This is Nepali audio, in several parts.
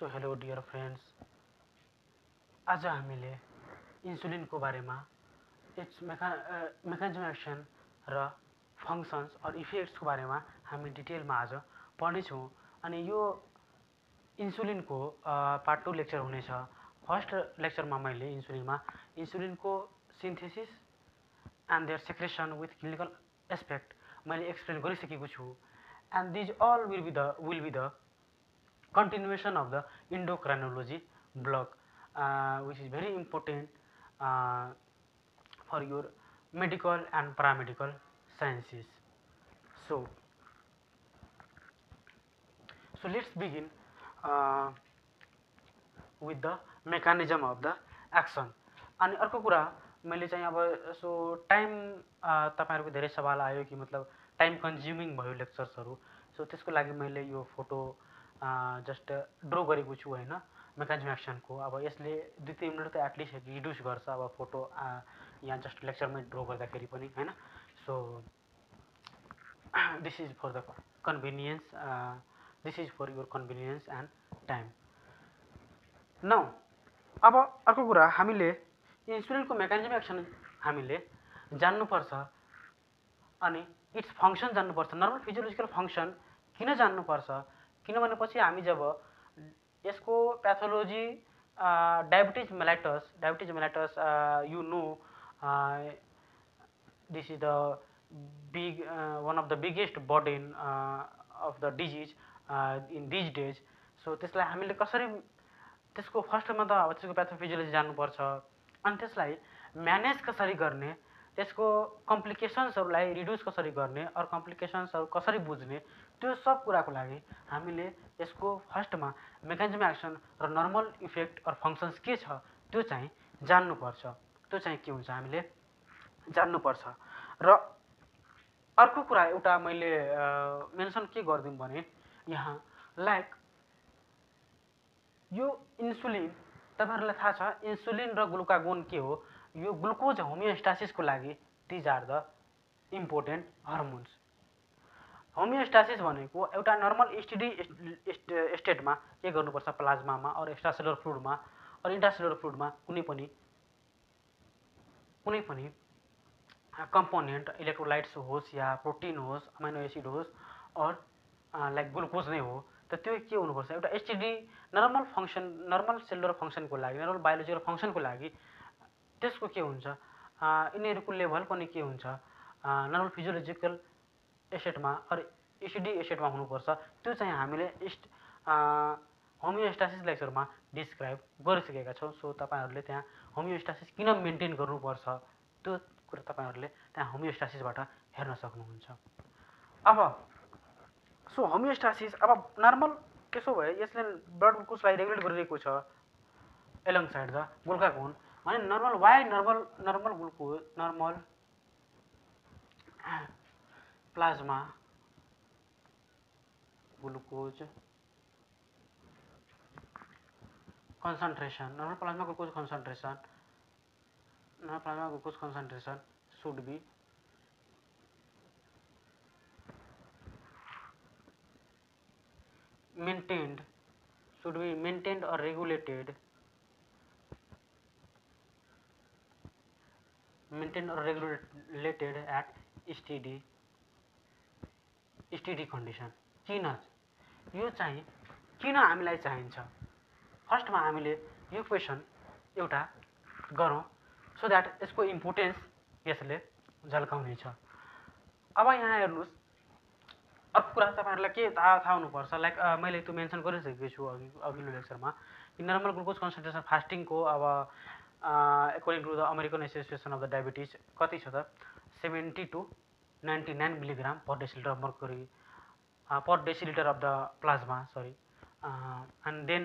सो हेलो डियर फ्रेंड्स, आज हामीले इन्सुलिनको बारेमा इट्स मेकानिजम एक्सन र फङ्सन्स और इफेक्ट्सको बारेमा हामी डिटेलमा आज पढ्नेछौँ। अनि यो इन्सुलिनको पार्ट 2 लेक्चर हुनेछ। फर्स्ट लेक्चरमा मैले इन्सुलिनको synthesis and their secretion with clinical aspect मैले एक्सप्लेन गरिसकेको छु। And these all will be the continuation of the endocrinology block, which is very important for your medical and paramedical sciences. So let's begin with the mechanism of the action. अनि अर्को कुरा मैले चाहिँ अब सो टाइम तपाईहरुको धेरै सवाल आयो कि मतलब टाइम कन्ज्युमिङ भयो लेक्चर्सहरु। सो त्यसको लागि मैले यो फोटो जस्ट ड्र गरेको छु हैन, मेकानिजम एक्सनको। अब यसले 2-3 मिनेट त एटलिस्ट रिड्युस गर्छ अब फोटो यहाँ जस्ट लेक्चरमै ड्र गर्दाखेरि पनि हैन। So this is for the convenience, this is for your convenience and time. Now अब अर्को कुरा हामीले इन्सुलिनको मेकानिजम एक्सन हामीले जान्नुपर्छ अनि इट्स फंक्सन जान्नुपर्छ। नर्मल फिजियोलोजिकल फंक्सन किन जान्नुपर्छ किनभने पछि हामी जब यसको pathology diabetes mellitus you know this is the big one of the biggest burden of the disease in these days. So त्यसलाई हामीले कसरी त्यसको फर्स्टमा त अब त्यसको प्याथोफिजियोलोजी जान्नुपर्छ अनि त्यसलाई म्यानेज कसरी गर्ने, त्यसको कम्प्लिकेसन्सहरुलाई रिड्युस कसरी गर्ने और कम्प्लिकेसन्सहरु कसरी बुझ्ने, त्यो सब कुराको लागि हामीले यसको फर्स्टमा मेकानिजम एक्सन र नर्मल इफेक्ट और फंक्शन्स के छ त्यो चाहिँ जान्नुपर्छ। त्यो चाहिँ के हुन्छ हामीले जान्नुपर्छ। र अर्को कुरा एउटा मैले मेन्सन के गर्दिम भने यहाँ लाइक यो इन्सुलिन तपाईहरुलाई थाहा छ इन्सुलिन र ग्लुकागोन के हो। यो ग्लुकोज होमियोस्टासिसको लागि these are the important hormones. Homeostasis भनेको एउटा नर्मल स्टेडी स्टेटमा के गर्नुपर्छ प्लाज्मामा और एक्स्ट्रासेलुलर फ्लुइडमा और इन्ट्रासेलुलर फ्लुइडमा कुनै पनि कम्पोनेन्ट इलेक्ट्रोलाइट्स होस् या प्रोटिन होस् अमाइनो एसिड होस् और लाइक ग्लुकोज नै हो त त्यो के हुनुपर्छ एउटा STD normal function, normal cellular फंक्सनको लागि, नर्मल बायोलोजिकल फंक्सनको लागि त्यसको के हुन्छ यिनीहरुको लेभल पनि के हुन्छ नर्मल फिजियोलोजिकल एसेटमा और एसिडी एसेटमा हुनुपर्छ। त्यो चाहिँ हामीले होमियोस्टासिस लेक्चरमा डिस्क्राइब गरिसकेका छौं। सो तपाईहरुले त्यहाँ होमियोस्टासिस किन मेन्टेन गर्नुपर्छ त्यो कुरा तपाईहरुले त्यहाँ होमियोस्टासिसबाट हेर्न सक्नुहुन्छ। अब सो होमियोस्टासिस अब नर्मल त्यसो भए यसले ब्लड ग्लुकोजलाई रेगुलेट गरिरहेको छ एलोङ साइड द ग्लुकागोन भने normal why normal glucose normal plasma glucose concentration, normal plasma glucose concentration should be maintained or regulated at steady condition। किन यो चाहिँ किन हामीलाई चाहिन्छ फर्स्टमा हामीले यो क्वेशन एउटा गरौँ सो दैट यसको इम्पोर्टेन्स यसले झल्काउने छ। अब यहाँ हेर्नुस् अर्को कुरा तपाईहरुलाई के थाहा हुनुपर्छ लाइक मैले त्यो मेन्सन गरिसकेको छु अघिल्लो लेक्चरमा कि नर्मल ग्लुकोज कन्सन्ट्रेसन फास्टिङको अब according to the American association of the diabetes कति छ त 70 to 99 milligram per decilitre mercury per decilitre of the plasma sorry. And then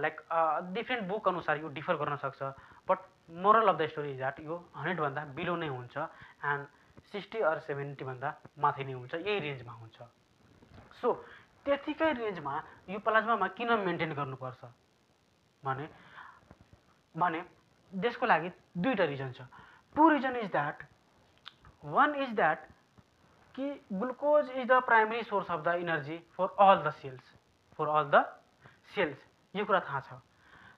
like different book अनुसार यो डिफर गर्न सक्छ but moral of the story is that यो 100 भन्दा बिलो नै हुन्छ एन्ड 60 or 70 भन्दा माथि नै हुन्छ, यही रेन्जमा हुन्छ। सो त्यतिकै रेन्जमा यो प्लाज्मामा किन मेन्टेन गर्नुपर्छ भने त्यसको लागि दुईटा रिजन छ। Two reason is that one is that कि glucose is the primary source of the energy for all the cells यो कुरा थाहा छ।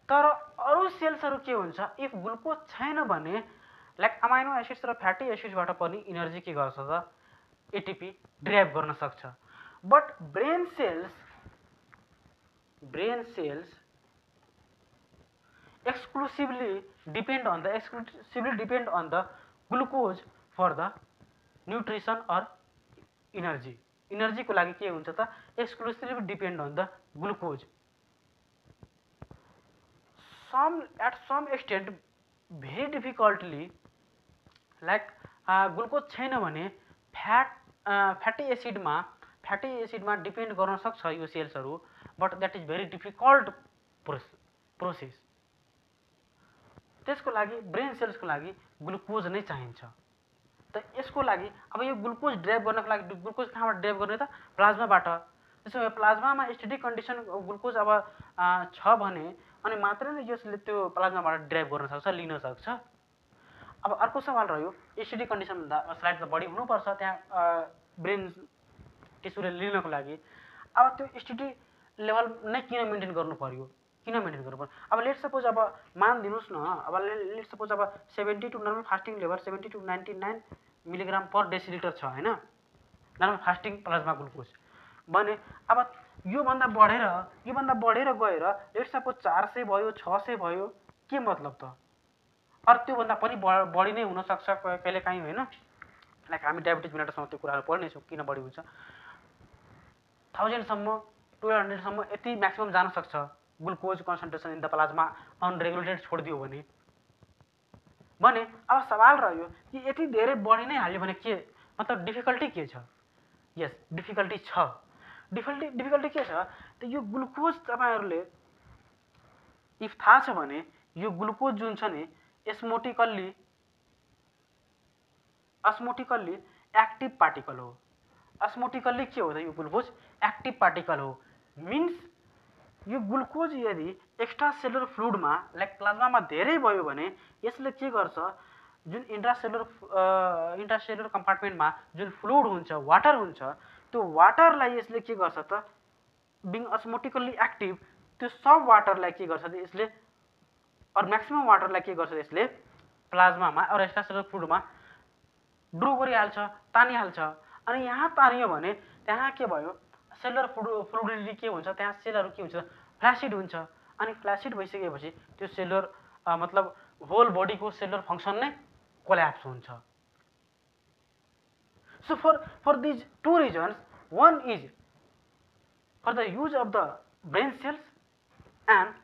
तर अरू सेल्सहरू के हुन्छ, इफ ग्लुकोज छैन भने लाइक अमाइनो एसिड्स र फ्याटी एसिड्सबाट पनि इनर्जी के गर्छ त, एटिपी ड्राइभ गर्न सक्छ। But brain cells exclusively depend on the glucose for the nutrition or energy को लागि के हुन्छ त, exclusively depend on the glucose. At some extent very difficultly, like glucose छैन भने फ्याटी एसिडमा डिपेन्ड गर्न सक्छ यो सेल्सहरू, but that is very difficult process. त्यसको लागि ब्रेन सेल्सको लागि ग्लुकोज नै चाहिन्छ। त यसको लागि अब यो ग्लुकोज ड्राइभ गर्नको लागि ग्लुकोज कहाँबाट ड्राइभ गर्ने त, प्लाज्माबाट। त्यसो भए प्लाज्मामा एसिडिक कन्डिसन ग्लुकोज अब छ भने अनि मात्रै नै यसले त्यो प्लाज्माबाट ड्राइभ गर्न सक्छ, लिन सक्छ। अब अर्को सवाल रह्यो, एसिडिक कन्डिसनभन्दा स्लाइड त बढी हुनुपर्छ त्यहाँ ब्रेन टिस्युले लिनको लागि। अब त्यो एसिडिटी लेभल नै किन मेन्टेन गर्नु पर्यो, अब लेट सपोज अब मानिदिनुहोस् न, अब लेट सपोज अब 70 to normal fasting level 70 to 99 milligram per decilitre छ हैन, नर्मल फास्टिङ प्लाज्मा ग्लुकोज भने अब योभन्दा बढेर गएर लेट सपोज 400 भयो 600 भयो, के मतलब त? अरू त्योभन्दा पनि बढी नै हुनसक्छ कहिले काहीँ होइन। लाइक हामी डायबिटिज मिलिटसम्म त्यो कुराहरू पढ्नेछौँ किन बढी हुन्छ, 1000 सम्म 1200 सम्म यति म्याक्सिमम जान सक्छ glucose concentration in the plasma unregulated छोडिदियो भने। अब सवाल रह्यो कि यति धेरै बढी नै हाल्यो भने के मतलब डिफिकल्टी के छ? यस, डिफिकल्टी छ। डिफिकल्टी के छ त, यो ग्लुकोज तपाईहरुले इफ थाहा छ भने यो ग्लुकोज जुन छ नि अस्मोटिकल्ली एक्टिभ पार्टिकल हो। अस्मोटिकल्ली के हो त, यो ग्लुकोज एक्टिभ पार्टिकल हो। मिन्स यो ग्लुकोज यदि एक्स्ट्रा सेलुलर फ्लुइडमा लाइक प्लाज्मामा धेरै भयो भने यसले के गर्छ, जुन इन्ट्रासेलुलर कम्पार्टमेन्टमा जुन फ्लुइड हुन्छ, वाटर हुन्छ, त्यो वाटरलाई यसले के गर्छ त, बिङ अस्मोटिकल्ली एक्टिभ, त्यो सब वाटरलाई के गर्छ त यसले, और म्याक्सिमम वाटरलाई के गर्छ यसले प्लाज्मामा और एक्स्ट्रासेलुलर फ्लुइडमा ड्रो गरिहाल्छ, तानिहाल्छ। अनि यहाँ तानियो भने त्यहाँ के भयो, सेलुलर फ्लुइडिटी के हुन्छ, त्यहाँ सेलहरू के हुन्छ, फ्ल्यासिड हुन्छ। अनि फ्ल्यासिड भइसकेपछि त्यो सेलुलर मतलब होल बडीको सेलुलर फङ्सन नै कोल्याप्स हुन्छ। So for these two reasons, one is for the use of the brain cells and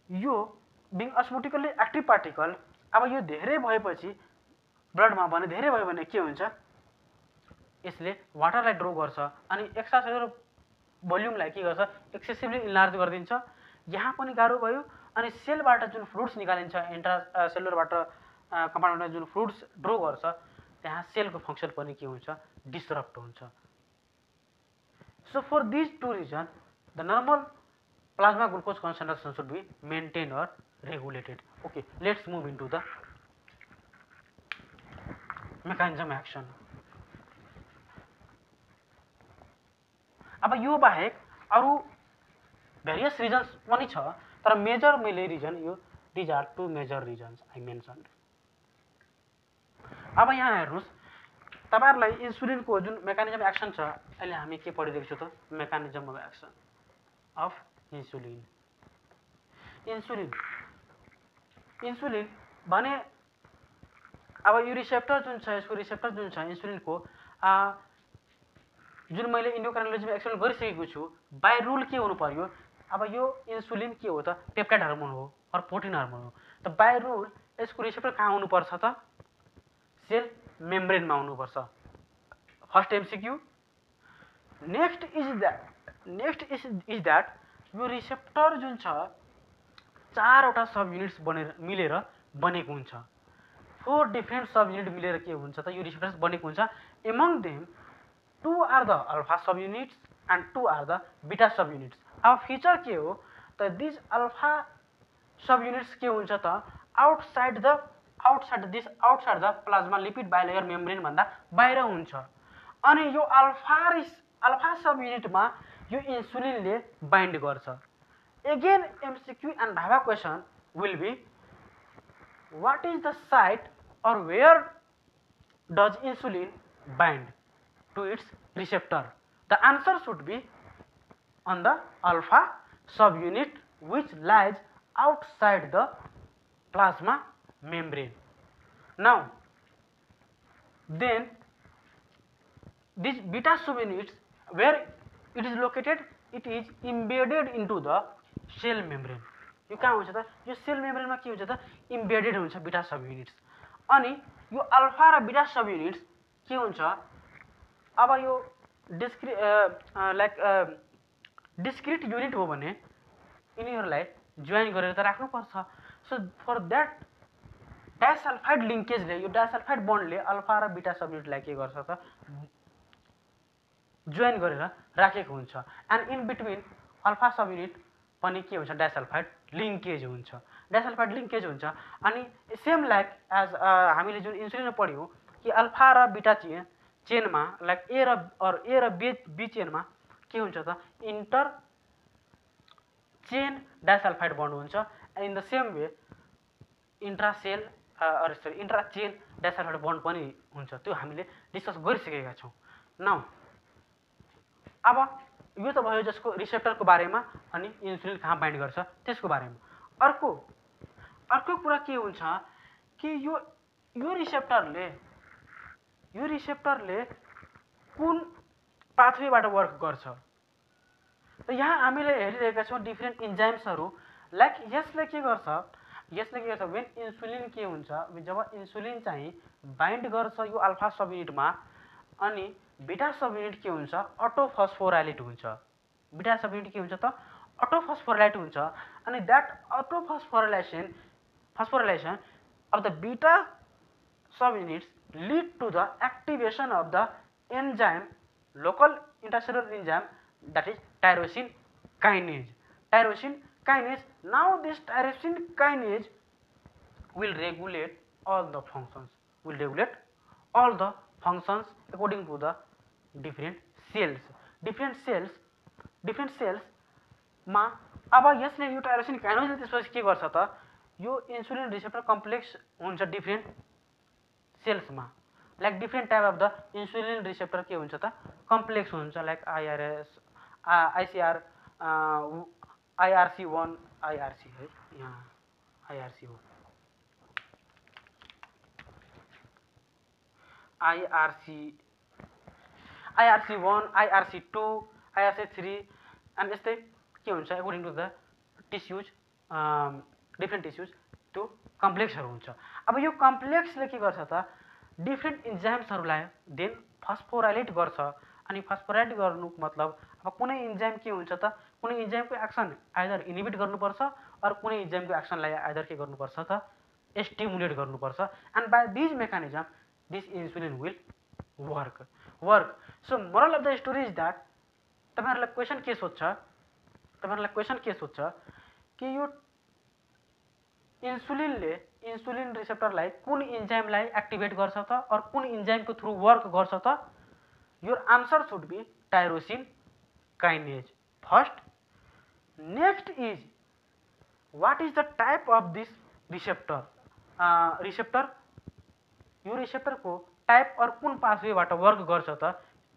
यो बिङ अस्मोटिकल्ली एक्टिभ पार्टिकल। अब यो धेरै भएपछि ब्लडमा भने धेरै भयो भने के हुन्छ, यसले वाटरलाई ड्रो गर्छ अनि एक्स्ट्रा सेलुलर भोल्युमलाई के गर्छ, एक्सेसिभली इन्लार्ज गरिदिन्छ। यहाँ पनि गाह्रो भयो। अनि सेलबाट जुन फ्लुइड्स निकालिन्छ, इन्ट्रा सेलुलरबाट कम्पार्टमेन्टमा जुन फ्लुइड्स ड्रो गर्छ, त्यहाँ सेलको फङ्सन पनि के हुन्छ, डिस्टर्ब हुन्छ। So for these two reason the normal plasma glucose concentration should be maintained or regulated. Okay, let's move into the mechanism action. अब यो बाहेक अरू भेरियस रिजन्स पनि छ, तर मेजर मैले रिजन यो these are two major reasons I mentioned. अब यहाँ हेर्नुस्, तपाईहरुलाई इन्सुलिनको जुन मेकानिजम एक्सन छ, अहिले हामी के पढिरहेको छौँ त, mechanism of action of insulin भने अब यो रिसेप्टर जुन छ, यसको रिसेप्टर जुन छ इन्सुलिनको, जुन मैले इन्डोक्राइनोलोजीमा एक्सप्लेन गरिसकेको छु, बाई रुल के हुनु पर्यो, अब यो इन्सुलिन के हो त, पेप्टाइड हार्मोन हो और प्रोटिन हार्मोन हो। त बाई रुल यसको रिसेप्टर कहाँ हुनुपर्छ त, सेल मेम्ब्रेनमा हुनुपर्छ। First MCQ. Next is that यो रिसेप्टर जुन छ 4वटा सब युनिट्स मिलेर बनेको हुन्छ। 4 डिफरेंट सब युनिट मिलेर के हुन्छ त, यो रिसेप्टर्स बनेको हुन्छ। Among them 2 are the alpha subunits and 2 are the beta subunits. अब फीचर के हो त, दिस अल्फा सब युनिट्स के हुन्छ त, outside the plasma lipid bilayer membrane भन्दा बाहिर हुन्छ। अनि यो अल्फा सब युनिटमा यो इन्सुलिनले बाइन्ड गर्छ। Again MCQ and Bhabha question will be what is the site or where does insulin bind to its receptor? The answer should be on the alpha subunit which lies outside the plasma membrane. Now then these beta subunits, where it is located, it is embedded into the cell membrane. यो कहाँ हुन्छ त, यो सेल मेम्ब्रेनमा के हुन्छ त, इम्बेडेड हुन्छ बिटा सब युनिट्स। अनि यो अल्फा र बिटा सब युनिट्स के हुन्छ, अब यो डिस्क्रिट युनिट हो भने यिनीहरूलाई जोइन गरेर त राख्नुपर्छ। सो फर द्याट डाइसल्फाइड लिङ्केजले, यो डाइसल्फाइड बन्डले अल्फा र बिटा सब युनिटलाई के गर्छ त, जोइन गरेर राखेको हुन्छ। And in between alpha sub unit पनि के हुन्छ, डाइसल्फाइड लिङ्केज हुन्छ, डाइसल्फाइड लिङ्केज हुन्छ। अनि सेम लाइक एज हामीले जुन इन्सुलिनमा पढ्यौँ कि अल्फा र बिटा चेनमा लाइक ए र बी चेनमा के हुन्छ त, इन्टर चेन डाइसल्फाइड बन्ड हुन्छ। In the same way intra chain disulphide bond पनि हुन्छ। त्यो हामीले डिस्कस गरिसकेका छौँ। नाउ अब यो त भयो जसको रिसेप्टरको बारेमा अनि इन्सुलिन कहाँ बाइन्ड गर्छ त्यसको बारेमा। अर्को कुरा के हुन्छ कि यो रिसेप्टरले कुन पाथवेबाट वर्क गर्छ। त यहाँ हामीले हेरिरहेका छौँ डिफ्रेन्ट इन्जाइम्सहरू। लाइक यसले के गर्छ वेन इन्सुलिन के हुन्छ, जब इन्सुलिन चाहिँ बाइन्ड गर्छ यो अल्फा सब युनिटमा, अनि बिटा सब युनिट के हुन्छ, अटोफस्फोराइलेट हुन्छ। बिटा सब युनिट के हुन्छ त, अटोफस्फोराइलेट हुन्छ। अनि द्याट अटोफस्फोराइलेसन अफ द बिटा सब units lead to the activation of the enzyme, local intracellular enzyme, that is tyrosine kinase. Now this tyrosine kinase will regulate all the functions according to the different cells मा। अब यसले यो टाइरोसिन काइनेजले त्यसपछि के गर्छ त, यो इन्सुलिन रिसेप्टर कम्प्लेक्स हुन्छ डिफ्रेन्ट सेल्समा। Like different type of the insulin receptor के हुन्छ त, कम्प्लेक्स हुन्छ। लाइक IRC1 IRC है, यहाँ IRC1 IRC2 IRC3 एन्ड यस्तै के हुन्छ according to the tissues, different tissues त्यो कम्प्लेक्सहरू हुन्छ। अब यो कम्प्लेक्सले के गर्छ त, डिफ्रेन्ट इन्जाइम्सहरूलाई देन फस्फोराइलेट गर्छ। अनि फस्फोराइलेट गर्नु मतलब अब कुनै इन्जाइम के हुन्छ त, कुनै इन्जाइमको एक्सन आइदर इनिबिट गर्नुपर्छ अर कुनै इन्जाइमको एक्सनलाई आइदर के गर्नुपर्छ त, स्टिमुलेट गर्नुपर्छ। And by this mechanism this insulin will work. So moral of the story is that तपाईँहरूलाई क्वेसन के सोध्छ कि यो इन्सुलिन रिसेप्टरलाई कुन इन्जाइमलाई एक्टिभेट गर्छ त, और कुन इन्जाइमको थ्रु वर्क गर्छ त। Your answer should be tyrosine kinase first. Next is what is the type of this receptor. यो रिसेप्टरको टाइप और कुन पाथवेबाट वर्क गर्छ त,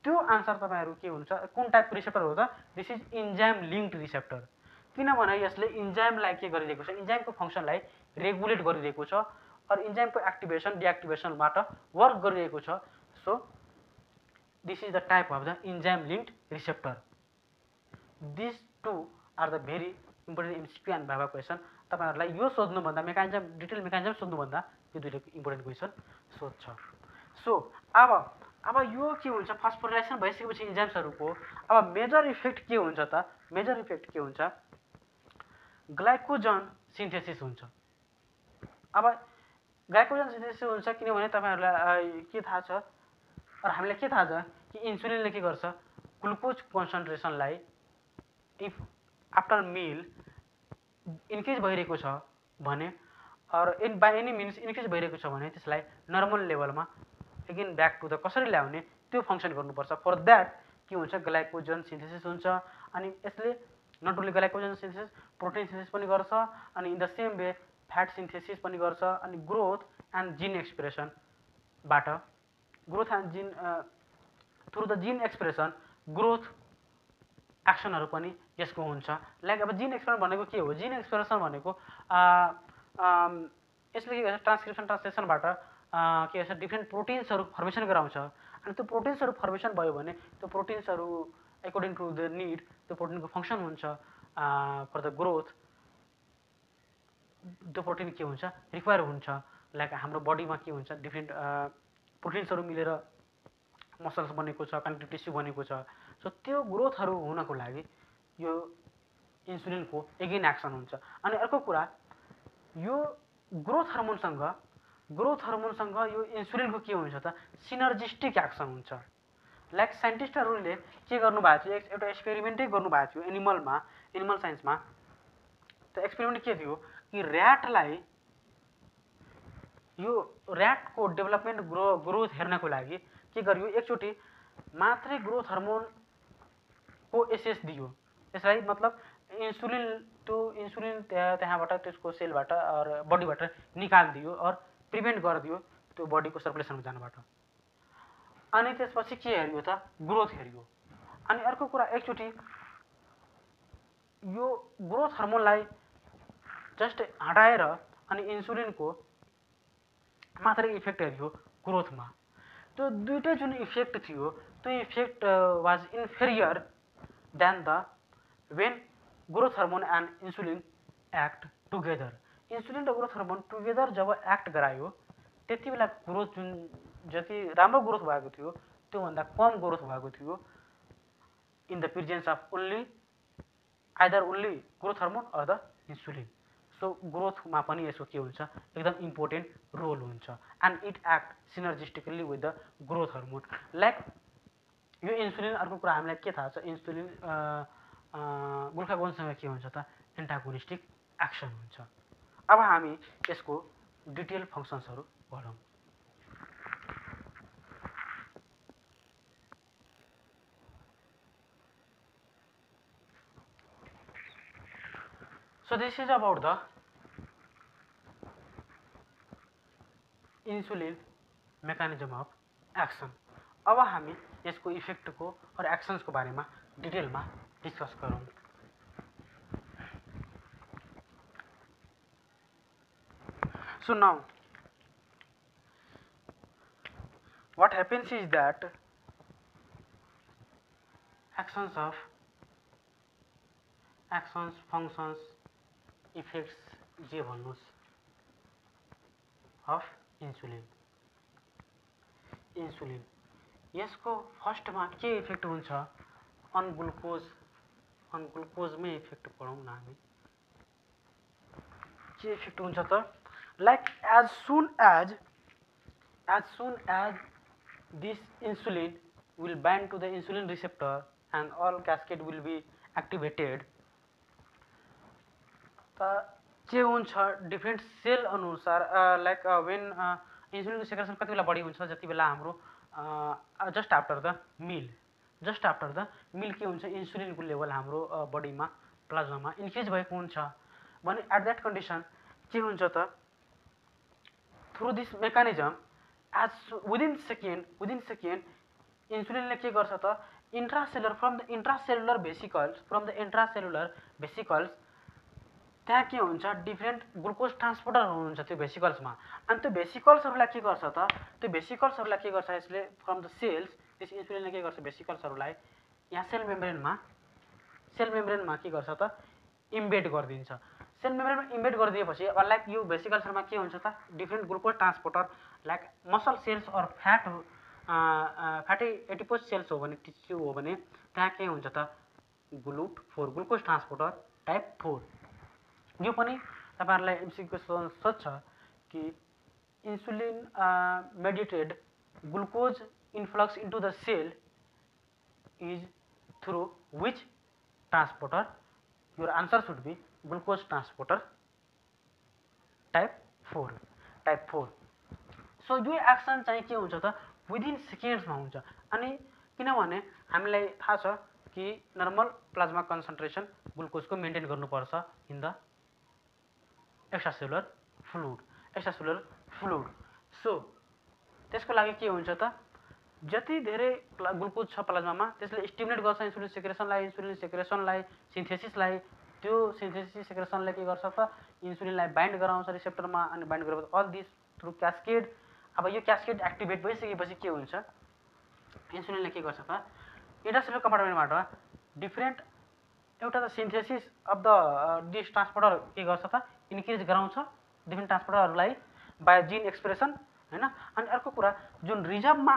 त्यो आन्सर तपाईँहरू के हुन्छ, कुन टाइपको रिसेप्टर हो त, this is enzyme linked receptor. किनभने यसले इन्जाइमलाई के गरिरहेको छ, इन्जाइमको फङ्सनलाई रेगुलेट गरिरहेको छ और इन्जाइमको एक्टिभेसन डिएक्टिभेसनबाट वर्क गरिरहेको छ। So this is the type of the enzyme linked receptor. This two are the very important MCQ and Bhabha question. तपाईँहरूलाई यो सोध्नुभन्दा डिटेल मेकानिजम सोध्नुभन्दा यो दुईवटा इम्पोर्टेन्ट क्वेसन सोध्छ। सो अब यो के हुन्छ, फस्फोराइलेसन भइसकेपछि इन्जाइम्सहरूको अब मेजर इफेक्ट के हुन्छ त, ग्लाइकोजन सिन्थेसिस हुन्छ। अब ग्लाइकोजन सिन्थेसिस हुन्छ किनभने तपाईँहरूलाई के थाहा छ, र हामीलाई के थाहा छ कि इन्सुलिनले के गर्छ, ग्लुकोज कन्सन्ट्रेसनलाई इफ आफ्टर मिल इन्क्रिज भइरहेको छ भने और बाई एनी मिन्स इन्क्रिज भइरहेको छ भने त्यसलाई नर्मल लेभलमा अगेन ब्याक टु द कसरी ल्याउने त्यो फङ्सन गर्नुपर्छ। फर द्याट के हुन्छ, ग्लाइकोजन सिन्थेसिस हुन्छ। अनि यसले not only glycogen synthesis protein synthesis पनि गर्छ अनि in the same way fat synthesis पनि गर्छ अनि ग्रोथ एन्ड जिन एक्सप्रेसनबाट growth and gene through the gene expression growth एक्सनहरू पनि यसको हुन्छ लाइक अब जिन एक्सप्रेसन भनेको के हो जिन एक्सप्रेसन भनेको यसले के गर्छ ट्रान्सक्रिप्सन ट्रान्सलेसनबाट के गर्छ डिफ्रेन्ट प्रोटिन्सहरू फर्मेसन गराउँछ अनि त्यो प्रोटिन्सहरू फर्मेसन भयो भने त्यो प्रोटिन्सहरू अकर्डिङ टु द निड त्यो प्रोटिनको फङ्सन हुन्छ फर द ग्रोथ त्यो प्रोटिन के हुन्छ रिक्वायर हुन्छ लाइक हाम्रो बडीमा के हुन्छ डिफ्रेन्ट प्रोटिन्सहरू मिलेर मसल्स बनेको छ कनेक्टिभ टिस्यु बनेको छ सो त्यो ग्रोथहरू हुनको लागि यो इन्सुलिनको एगेन एक्सन हुन्छ अनि अर्को कुरा यो ग्रोथ हार्मोनसँग यो इन्सुलिनको के हुन्छ त सिनर्जिस्टिक एक्सन हुन्छ लाइक साइन्टिस्टहरूले के गर्नुभएको थियो एउटा एक्सपेरिमेन्टै गर्नुभएको थियो एनिमल साइन्समा त्यो एक्सपेरिमेन्ट के थियो कि ऱ्याटलाई यो ऱ्याटको डेभलपमेन्ट ग्रोथ हेर्नको लागि के गरियो एकचोटि मात्रै ग्रोथ हार्मोनको एसेस दियो त्यसलाई मतलब इन्सुलिन त्यहाँबाट त्यसको सेलबाट र बडीबाट निकालिदियो और प्रिभेन्ट गरिदियो त्यो बडीको सर्कुलेसनमा जानबाट अनि त्यसपछि के हेरियो त ग्रोथ हेरियो अनि अर्को कुरा एकचोटि यो ग्रोथ हार्मोनलाई जस्ट हटाएर अनि इन्सुलिनको मात्रै इफेक्ट हेरियो ग्रोथमा त्यो दुईटै जुन इफेक्ट थियो त्यो effect was inferior then the when growth hormone and insulin act together insulin र ग्रोथ हार्मोन टुगेदर जब एक्ट गरायो त्यति बेला ग्रोथ जुन जति राम्रो ग्रोथ भएको थियो त्योभन्दा कम ग्रोथ भएको थियो in the presence of either only growth hormone or the insulin so ग्रोथमा पनि यसको के हुन्छ एकदम इम्पोर्टेन्ट रोल हुन्छ and it act synergistically with the growth hormone like यो इन्सुलिन अर्को कुरा हामीलाई के थाहा छ इन्सुलिन ग्लुकागोनसँग के हुन्छ त एन्टागोनिस्टिक एक्सन हुन्छ अब हामी यसको डिटेल फङ्सन्सहरू पढौँ So this is about the insulin mechanism of action. अब हामी यसको इफेक्टको और एक्सन्सको बारेमा डिटेलमा डिस्कस गरौँ So now what happens is that actions, functions, effects जे भन्नुस् of insulin यसको फर्स्टमा के इफेक्ट हुन्छ अन ग्लुकोजमै इफेक्ट पढौँ न हामी के इफेक्ट हुन्छ त like as soon as this insulin will bind to the insulin receptor and all cascade will be activated के हुन्छ डिफ्रेन्ट सेल अनुसार लाइक वेन इन्सुलिनको सेक्रेसन कति बेला बढी हुन्छ जति बेला हाम्रो जस्ट आफ्टर द मिल के हुन्छ इन्सुलिनको लेभल हाम्रो बडीमा प्लाज्मामा इन्क्रिज भएको हुन्छ भने एट द्याट कन्डिसन के हुन्छ त through this mechanism as within second इन्सुलिनले के गर्छ त फ्रम द इन्ट्रासेलुलर भेसिकल्स त्यहाँ के हुन्छ डिफ्रेन्ट ग्लुकोज ट्रान्सपोर्टर हुनुहुन्छ त्यो भेसिकल्समा अनि त्यो भेसिकल्सहरूलाई के गर्छ त त्यो भेसिकल्सहरूलाई के गर्छ यसले फ्रम द सेल्स त्यस इन्सुलिनले के गर्छ भेसिकल्सहरूलाई यहाँ सेल मेम्ब्रेनमा के गर्छ त इम्बेड गरिदिन्छ सेल मेम्ब्रेनमा इम्बेड गरिदिएपछि लाइक यो भेसिकल्सहरूमा के हुन्छ त different glucose transporter like muscle cells और फ्याटी एडिपोज सेल्स हो भने टिस्यु हो भने त्यहाँ के हुन्छ त GLUT4 ग्लुकोज ट्रान्सपोर्टर टाइप 4 यो पनि तपाईहरुलाई एमसीक्यू क्वेशन सोध्छ कि insulin mediated glucose influx into the cell is through which transporter your answer should be glucose transporter type 4 so यो एक्सन चाहिँ के हुन्छ त विदिन सेकेन्ड्समा हुन्छ अनि किनभने हामीलाई थाहा छ कि नर्मल प्लाज्मा कन्सन्ट्रेसन ग्लुकोजको मेन्टेन गर्नुपर्छ in the extracellular fluid so त्यसको लागि के हुन्छ त जति धेरै ग्लुकोज छ प्लाज्मामा त्यसले स्टिमुलेट गर्छ इन्सुलिन सेक्रेसनलाई सिन्थेसिसलाई त्यो सिन्थेसिस सेक्रेसनले के गर्छ त इन्सुलिनलाई बाइन्ड गराउँछ रिसेप्टरमा अनि बाइन्ड गरेपछि अल दिस थ्रु क्यास्केड अब यो क्यास्केड एक्टिभेट भइसकेपछि के हुन्छ इन्सुलिनले के गर्छ त इन्ट्रासेलुलर कम्पार्टमेन्टबाट डिफ्रेन्ट एउटा त synthesis of the this transporter के गर्छ त इन्क्रिज गराउँछ डिफ्रेन्ट ट्रान्सपोर्टरहरूलाई बाय जिन एक्सप्रेसन हैन अनि अर्को कुरा जुन रिजर्भमा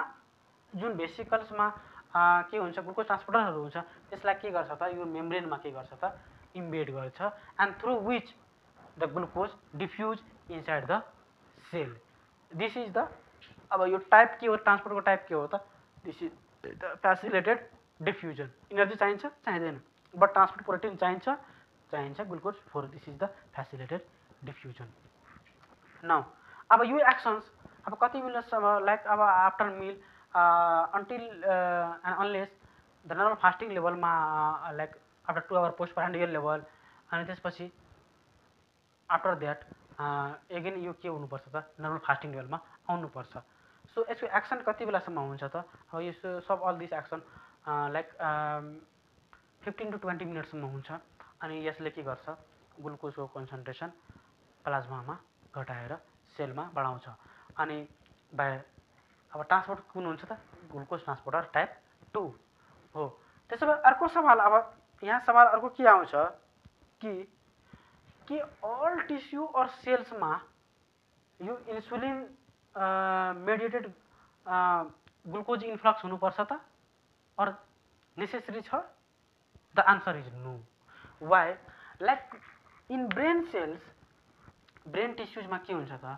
जुन भेसिकल्समा के हुन्छ ग्लुकोज ट्रान्सपोर्टरहरू हुन्छ त्यसलाई के गर्छ त यो मेम्ब्रेनमा के गर्छ त इम्बेड गर्छ and through which the glucose diffuse inside the cell this is the अब यो टाइप के हो ट्रान्सपोर्टको टाइप के हो त this is the facilitated diffusion energy चाहिन्छ चाहिँदैन बट ट्रान्सपोर्ट प्रोटिन चाहिन्छ glucose for this is the facilitated diffusion now अब यो एक्सन्स अब कति बेलासम्म लाइक अब after meal until and unless the normal fasting level मा like after 2 hour post prandial level अनि त्यसपछि आफ्टर द्याट अगेन यो के हुनुपर्छ त नर्मल फास्टिङ लेभलमा आउनुपर्छ सो यसको एक्सन कति बेलासम्म हुन्छ त अब यो सब all this action like 15 to 20 मिनटसम्म हुन्छ अनि यसले के गर्छ ग्लुकोजको कन्सन्ट्रेसन प्लाज्मामा घटाएर सेलमा बढाउँछ अनि बाय अब ट्रान्सपोर्ट कुन हुन्छ त ग्लुकोज ट्रान्सपोर्टर टाइप 2 हो त्यसो भए अर्को सवाल अब यहाँ सवाल अर्को के आउँछ कि अल टिस्यु और सेल्समा यो इन्सुलिन मेडिएटेड ग्लुकोज इन्फ्लक्स हुनुपर्छ त और नेसेसरी छ the answer is no why like in brain cells brain टिस्युजमा के हुन्छ त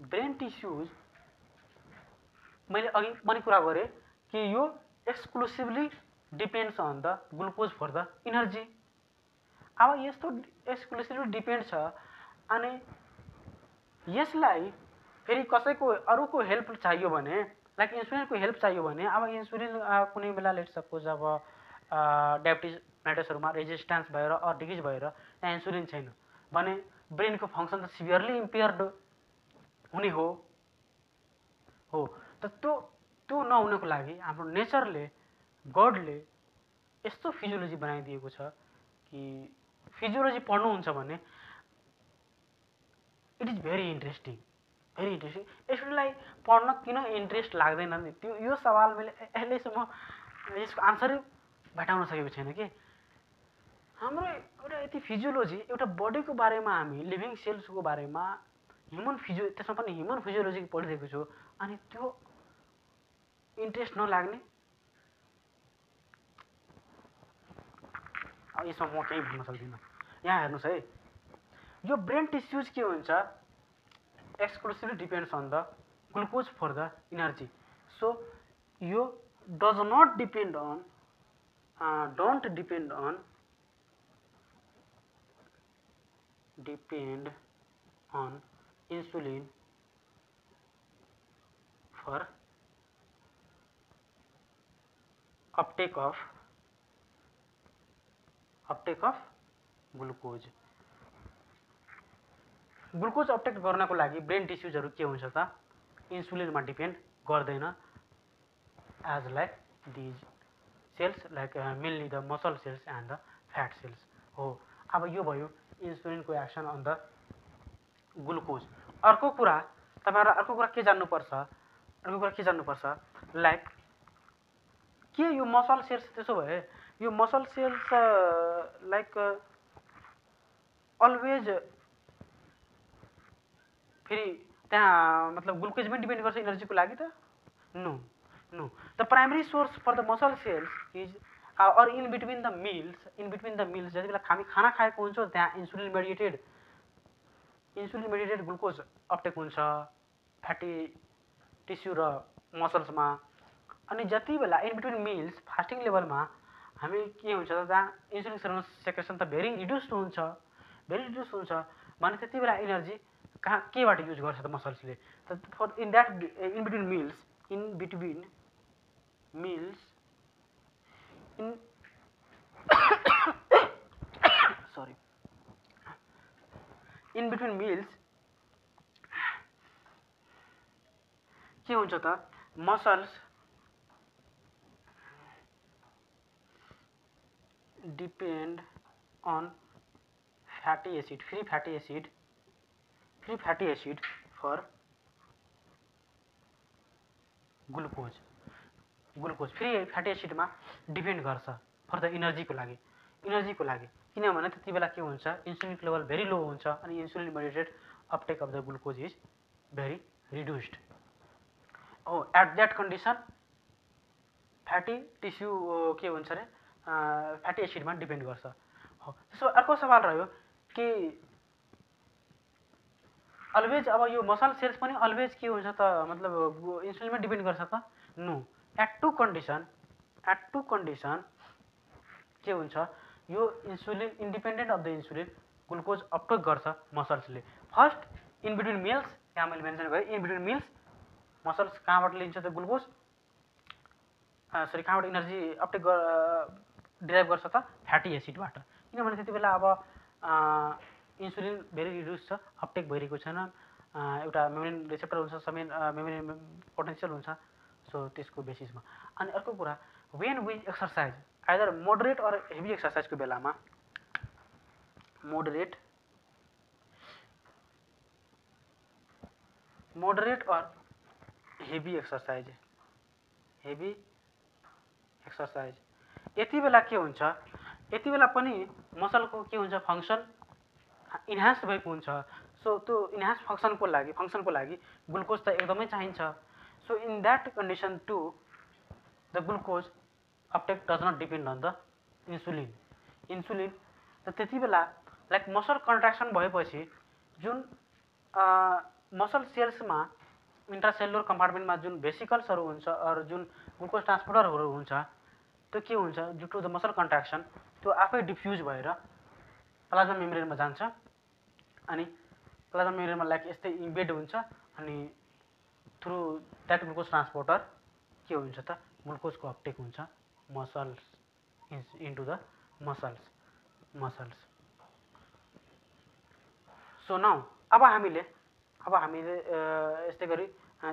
ब्रेन टिस्युज मैले अघि पनि कुरा गरेँ कि यो exclusively depends on the glucose for the energy अब यस्तो एक्सक्लुसिभली डिपेन्ड छ अनि यसलाई फेरि कसैको अरूको हेल्प चाहियो भने लाइक इन्सुलिनको हेल्प चाहियो भने अब इन्सुलिन कुनै बेला लेट सपोज अब डायबिटिज मेल्टसहरूमा रेजिस्टेन्स भएर अर डिजिज भएर त्यहाँ इन्सुलिन छैन भने ब्रेनको फङ्सन त सिभियरली इम्पेयर्ड हुने हो त त्यो नहुनको लागि हाम्रो नेचरले गडले यस्तो फिजियोलोजी बनाइदिएको छ कि फिजियोलोजी पढ्नुहुन्छ भने इट इज भेरी इन्ट्रेस्टिङ यसलाई पढ्न किन इन्ट्रेस्ट लाग्दैन नि त्यो यो सवाल मैले अहिलेसम्म यसको आन्सरै भेटाउन सकेको छैन कि हाम्रो एउटा यति फिजियोलोजी एउटा बडीको बारेमा हामी लिभिङ सेल्सको बारेमा त्यसमा पनि ह्युमन फिजियोलोजी पढिरहेको छु अनि त्यो इन्ट्रेस्ट नलाग्ने अब यसमा म केही भन्न सक्दिनँ यहाँ हेर्नुहोस् है यो ब्रेन टिस्युज के हुन्छ exclusively depends on the glucose for the energy so यो does not depend on don't depend on insulin for uptake of glucose uptake गर्नको लागि ब्रेन टिस्युजहरू के हुन्छ त इन्सुलिनमा डिपेन्ड गर्दैन as like these cells like mainly the muscle cells and the fat cells हो अब यो भयो इन्सुलिनको एक्सन अन द ग्लुकोज अर्को कुरा तपाईहरु अर्को कुरा के जान्नुपर्छ लाइक के यो मसल सेल्स त्यसो भए यो मसल सेल्स लाइक अलवेज फेरि त्यहाँ मतलब ग्लुकोज पनि डिपेन्ड गर्छ इनर्जीको लागि त no the primary source for the muscle cells is or in between the meals जति बेला हामी खाना खाएको हुन्छ त्यहाँ इन्सुलिन मेडिएटेड ग्लुकोज अपटेक हुन्छ फ्याटी टिस्यु र मसल्समा अनि जति बेला इन बिट्विन मिल्स फास्टिङ लेभलमा हामी के हुन्छ त त्यहाँ इन्सुलिन सेक्रेसन त भेरी रिड्युस्ड हुन्छ भने त्यति बेला इनर्जी केबाट युज गर्छ त मसल्सले त for in between meals in sorry, in between meals के हुन्छ त muscles depend on fatty acid free fatty acid for glucose free fatty एसिडमा डिपेन्ड गर्छ फर द इनर्जीको लागि किनभने त्यति बेला के हुन्छ इन्सुलिन लेभल भेरी लो हुन्छ अनि insulin mediated uptake of the glucose is very reduced at that condition fatty tissue के हुन्छ अरे फ्याटी एसिडमा डिपेन्ड गर्छ त्यसो अर्को सवाल रह्यो कि अलवेज अब यो मसल सेल्स पनि अलवेज के हुन्छ त मतलब इन्सुलिनमा डिपेन्ड गर्छ त नो एट टु कन्डिसन के हुन्छ यो insulin independent of the insulin glucose Uptake गर्छ मसल्सले फर्स्ट इन बिट्विन मिल्स यहाँ मैले मेन्सन गरेँ इन बिट्विन मिल्स मसल्स कहाँबाट लिन्छ त ग्लुकोज सरी कहाँबाट इनर्जी अपटेक डिराइभ गर्छ त फ्याटी एसिडबाट किनभने त्यति बेला अब इन्सुलिन भेरी रिड्युस छ अपटेक भइरहेको छैन एउटा मेम्ब्रेन रिसेप्टर हुन्छ मेम्ब्रेन पोटेन्सियल हुन्छ सो त्यसको बेसिसमा अनि अर्को कुरा when we exercise either moderate or heavy एक्सर्साइजको बेलामा मोडरेट अर हेभी एक्सर्साइज यति बेला के हुन्छ यति बेला पनि मसलको के हुन्छ फङ्सन इन्हान्स भएको हुन्छ सो त्यो इन्हान्स फङ्सनको लागि ग्लुकोज त एकदमै चाहिन्छ so in that condition to the glucose uptake does not depend on the insulin त त्यति बेला लाइक मसल कन्ट्राक्सन भएपछि जुन मसल सेल्समा इन्ट्रासेलुलर कम्पार्टमेन्टमा जुन भेसिकल्सहरू हुन्छ अरू जुन ग्लुकोज ट्रान्सपोर्टरहरू हुन्छ त्यो के हुन्छ due to the muscle contraction त्यो आफै डिफ्युज भएर प्लाज्मा मेम्ब्रेनमा जान्छ अनि प्लाज्मा मेम्ब्रेनमा लाइक यस्तै इम्बेड हुन्छ अनि थ्रु द्याट ग्लुकोज ट्रान्सपोर्टर के हुन्छ त ग्लुकोजको अपटेक हुन्छ muscles into the muscles so now अब हामीले यस्तै गरी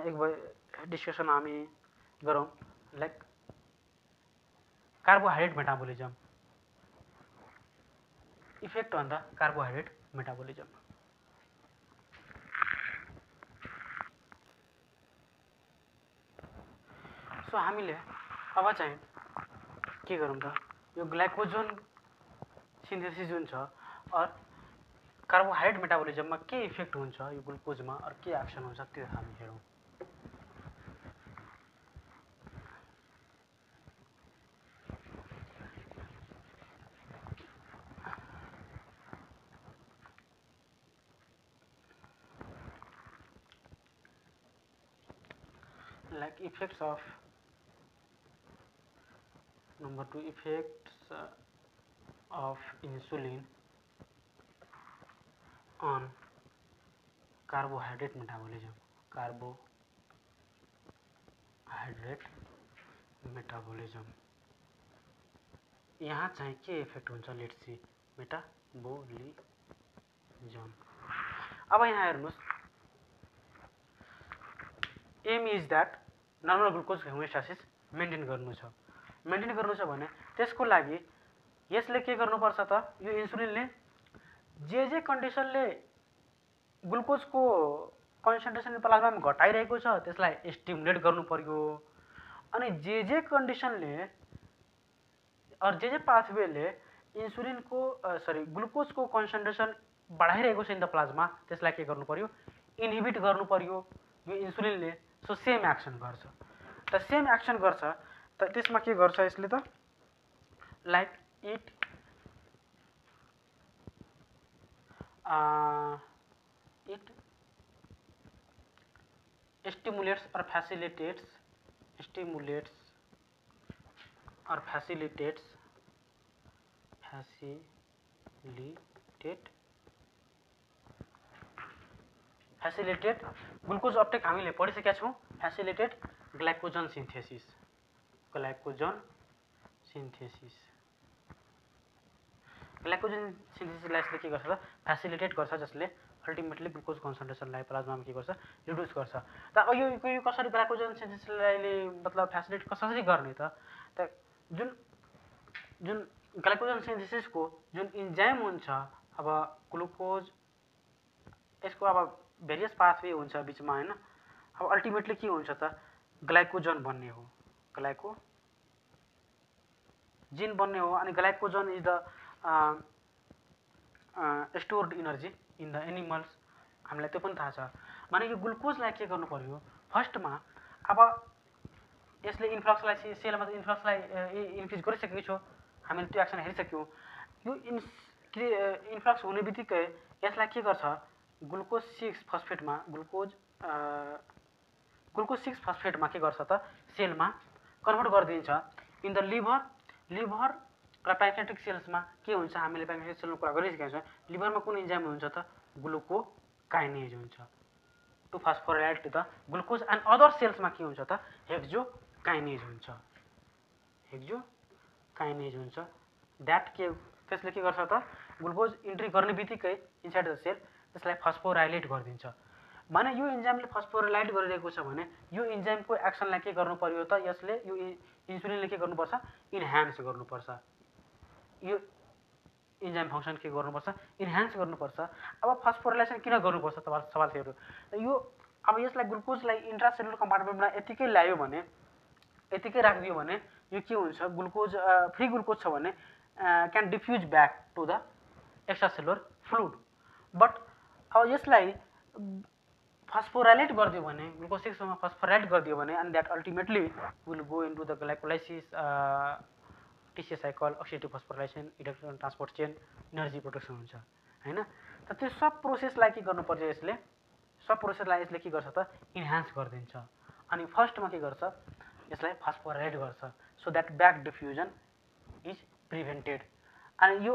एक डिस्कसन हामी गरौँ like carbohydrate metabolism effect on the carbohydrate metabolism so हामीले अब चाहिँ के गरौँ त यो ग्लाइकोजन सिन्थेसिस जुन छ अर कार्बोहाइड्रेट मेटाबोलिजममा के इफेक्ट हुन्छ यो ग्लुकोजमा अरू के एक्सन हुन्छ त्यो हामी हेरौँ like effects of number 2 effects of insulin on carbohydrate metabolism यहाँ चाहिँ के इफेक्ट हुन्छ लेट्स सी मेटाबोलिजम अब यहाँ हेर्नुस् aim is that normal glucose homeostasis maintain गर्नु छ भने त्यसको लागि यसले के गर्नुपर्छ त यो इन्सुलिनले जे कन्डिसनले ग्लुकोजको कन्सन्ट्रेसन प्लाज्मामा घटाइरहेको छ त्यसलाई स्टिमुलेट गर्नु पर्यो अनि जे कन्डिसनले अर जे पाथवेले इन्सुलिनको ग्लुकोजको कन्सन्ट्रेसन बढाइरहेको छ इन द प्लाज्मा त्यसलाई के गर्नु पर्यो इनहिबिट गर्नु पर्यो यो इन्सुलिनले सो सेम एक्सन गर्छ त त्यसमा के गर्छ यसले त like it stimulates or facilitates glucose Uptake हामीले पढिसकेका छौँ facilitate glycogen synthesis synthesis glycogen सिन्थेसिसलाई यसले के गर्छ त फेसिलिटेट गर्छ, जसले अल्टिमेटली ग्लुकोज कन्सन्ट्रेसनलाई प्लाज्मामा के गर्छ रिड्युस गर्छ। त अब यो कसरी ग्लाइकोजन सिन्थेसिसलाई मतलब फेसिलिटेट कसरी गर्ने त जुन जुन ग्लाइकोजन सिन्थेसिसको जुन इन्जाइम हुन्छ, अब ग्लुकोज यसको अब भेरियस पाथवे हुन्छ बिचमा हैन। अब अल्टिमेटली के हुन्छ त ग्लाइकोजन बन्ने हो, ग्लाइकोजिन बन्ने हो। अनि glycogen is the stored energy in the animals, हामीलाई त्यो पनि थाहा छ। माने यो ग्लुकोजलाई के गर्नु पर्यो फर्स्टमा, अब यसले इन्फ्लक्सलाई सेलमा इन्फ्लक्सलाई इन्क्रिज गरिसकेको छ, हामीले त्यो एक्सन हेरिसक्यौँ। यो इन्फ्लक्स हुने बित्तिकै यसलाई के गर्छ ग्लुकोज 6 फस्फेटमा ग्लुकोज 6 फस्फेटमा के गर्छ त सेलमा कन्भर्ट गरिदिन्छ इन द लिभर र प्यान्क्रियाटिक सेल्समा के हुन्छ, हामीले प्यान्क्रियाटिक सेलको कुरा गरिसकेका छौँ। लिभरमा कुन इन्जाइम हुन्छ त ग्लुकोकाइनेज हुन्छ to phosphorylate the glucose. And other सेल्समा के हुन्छ त हेक्सोकाइनेज हुन्छ, द्याट के त्यसले के गर्छ त ग्लुकोज इन्ट्री गर्ने बित्तिकै इनसाइड द सेल त्यसलाई फस्फोराइलेट गरिदिन्छ। माने यो इन्जाइमले फस्फोराइलेट गरिरहेको छ भने यो इन्जाइमको एक्सनलाई के गर्नु पर्यो त यसले यो इन्सुलिनले के गर्नुपर्छ इन्हान्स गर्नुपर्छ, यो इन्जाइम फङ्सन के गर्नुपर्छ इन्हान्स गर्नुपर्छ। अब फस्फोराइलेसन किन गर्नुपर्छ त सवाल थियो। यो अब यसलाई ग्लुकोजलाई इन्ट्रासेलुलर कम्पार्टमेन्टमा यतिकै ल्यायो भने, यतिकै राखिदियो भने यो के हुन्छ ग्लुकोज फ्री ग्लुकोज छ भने can diffuse back to the extracellular fluid. But अब यसलाई फस्फोराइलेट गरिदियो भने ग्लुकोज 6 मा फस्फोराइलेट गरिदियो भने and that ultimately will go into the glycolysis TCA cycle, oxidative phosphorylation, electron transport chain, energy production हुन्छ हैन। त त्यो सब प्रोसेसलाई के गर्नुपर्छ यसले, सब प्रोसेसलाई यसले के गर्छ त इन्हान्स गरिदिन्छ। अनि फर्स्टमा के गर्छ यसलाई फस्फोराइलेट गर्छ so that back diffusion is prevented. अनि यो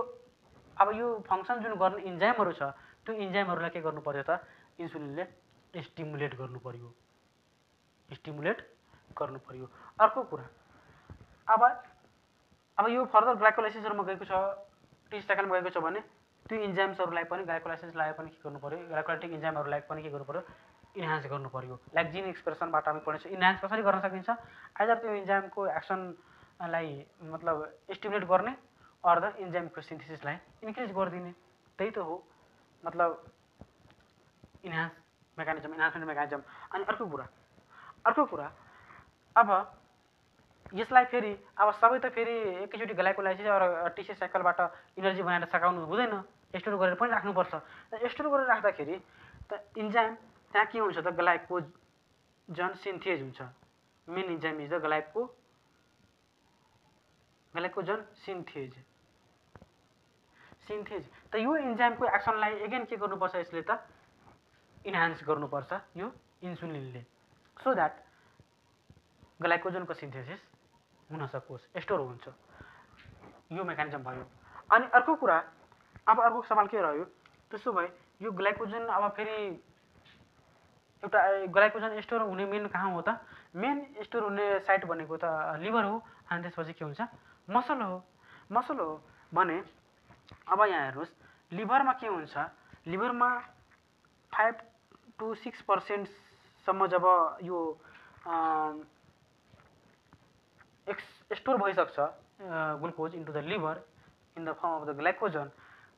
अब यो फङ्सन जुन गर्ने इन्जाइमहरू छ त्यो इन्जाइमहरूलाई के गर्नु पर्यो त इन्सुलिनले स्टिमुलेट गर्नु पर्यो। अर्को कुरा अब यो फर्दर ग्लाइकोलाइसिसहरुमा गएको छ, टी साइकलमा गएको छ भने त्यो इन्जाइम्सहरूलाई पनि ग्लाइकोलाइसिसलाई पनि के गर्नु पर्यो, ग्लाइकोलाइटिक इन्जाइमहरूलाई पनि के गर्नु पर्यो इन्हान्स गर्नु पर्यो। लाइक जिन एक्सप्रेसनबाट हामी पढ्नेछौँ इन्हान्स कसरी गर्न सकिन्छ, आइदर त्यो इन्जाइमको एक्सनलाई मतलब स्टिमुलेट गर्ने अर द इन्जाइमको सिन्थेसिसलाई इन्क्रिज गरिदिने, त्यही त हो मतलब इन्हान्समेन्ट मेकानिजम। अनि अर्को कुरा अब यसलाई फेरि अब सबै त फेरि एकैचोटि ग्लाइकोलाइसिस र टिसी साइकलबाट इनर्जी बनाएर सकाउनु हुँदैन, स्टोर गरेर पनि राख्नुपर्छ। स्टोर गरेर राख्दाखेरि त इन्जाइम त्यहाँ के हुन्छ त ग्लाइकोजन सिन्थेज हुन्छ। Main enzyme is the glycogen synthase. त यो इन्जाइमको एक्सनलाई एगेन के गर्नुपर्छ यसले त इन्हान्स गर्नुपर्छ यो इन्सुलिनले, सो द्याट ग्लाइकोजनको सिन्थेसिस हुन सकोस्, स्टोर हुन्छ। यो मेकानिजम भयो। अनि अर्को कुरा अब अर्को सवाल के रह्यो, त्यसो भए यो ग्लाइकोजन अब फेरि एउटा ग्लाइकोजन स्टोर हुने मेन कहाँ हो त, मेन स्टोर हुने साइट भनेको त लिभर हो। अनि त्यसपछि के हुन्छ मसल हो भने अब यहाँ हेर्नुहोस् लिभरमा के हुन्छ, लिभरमा 5 to 6% सम्म जब यो स्टोर भइसक्छ glucose into the liver in the form of the glycogen,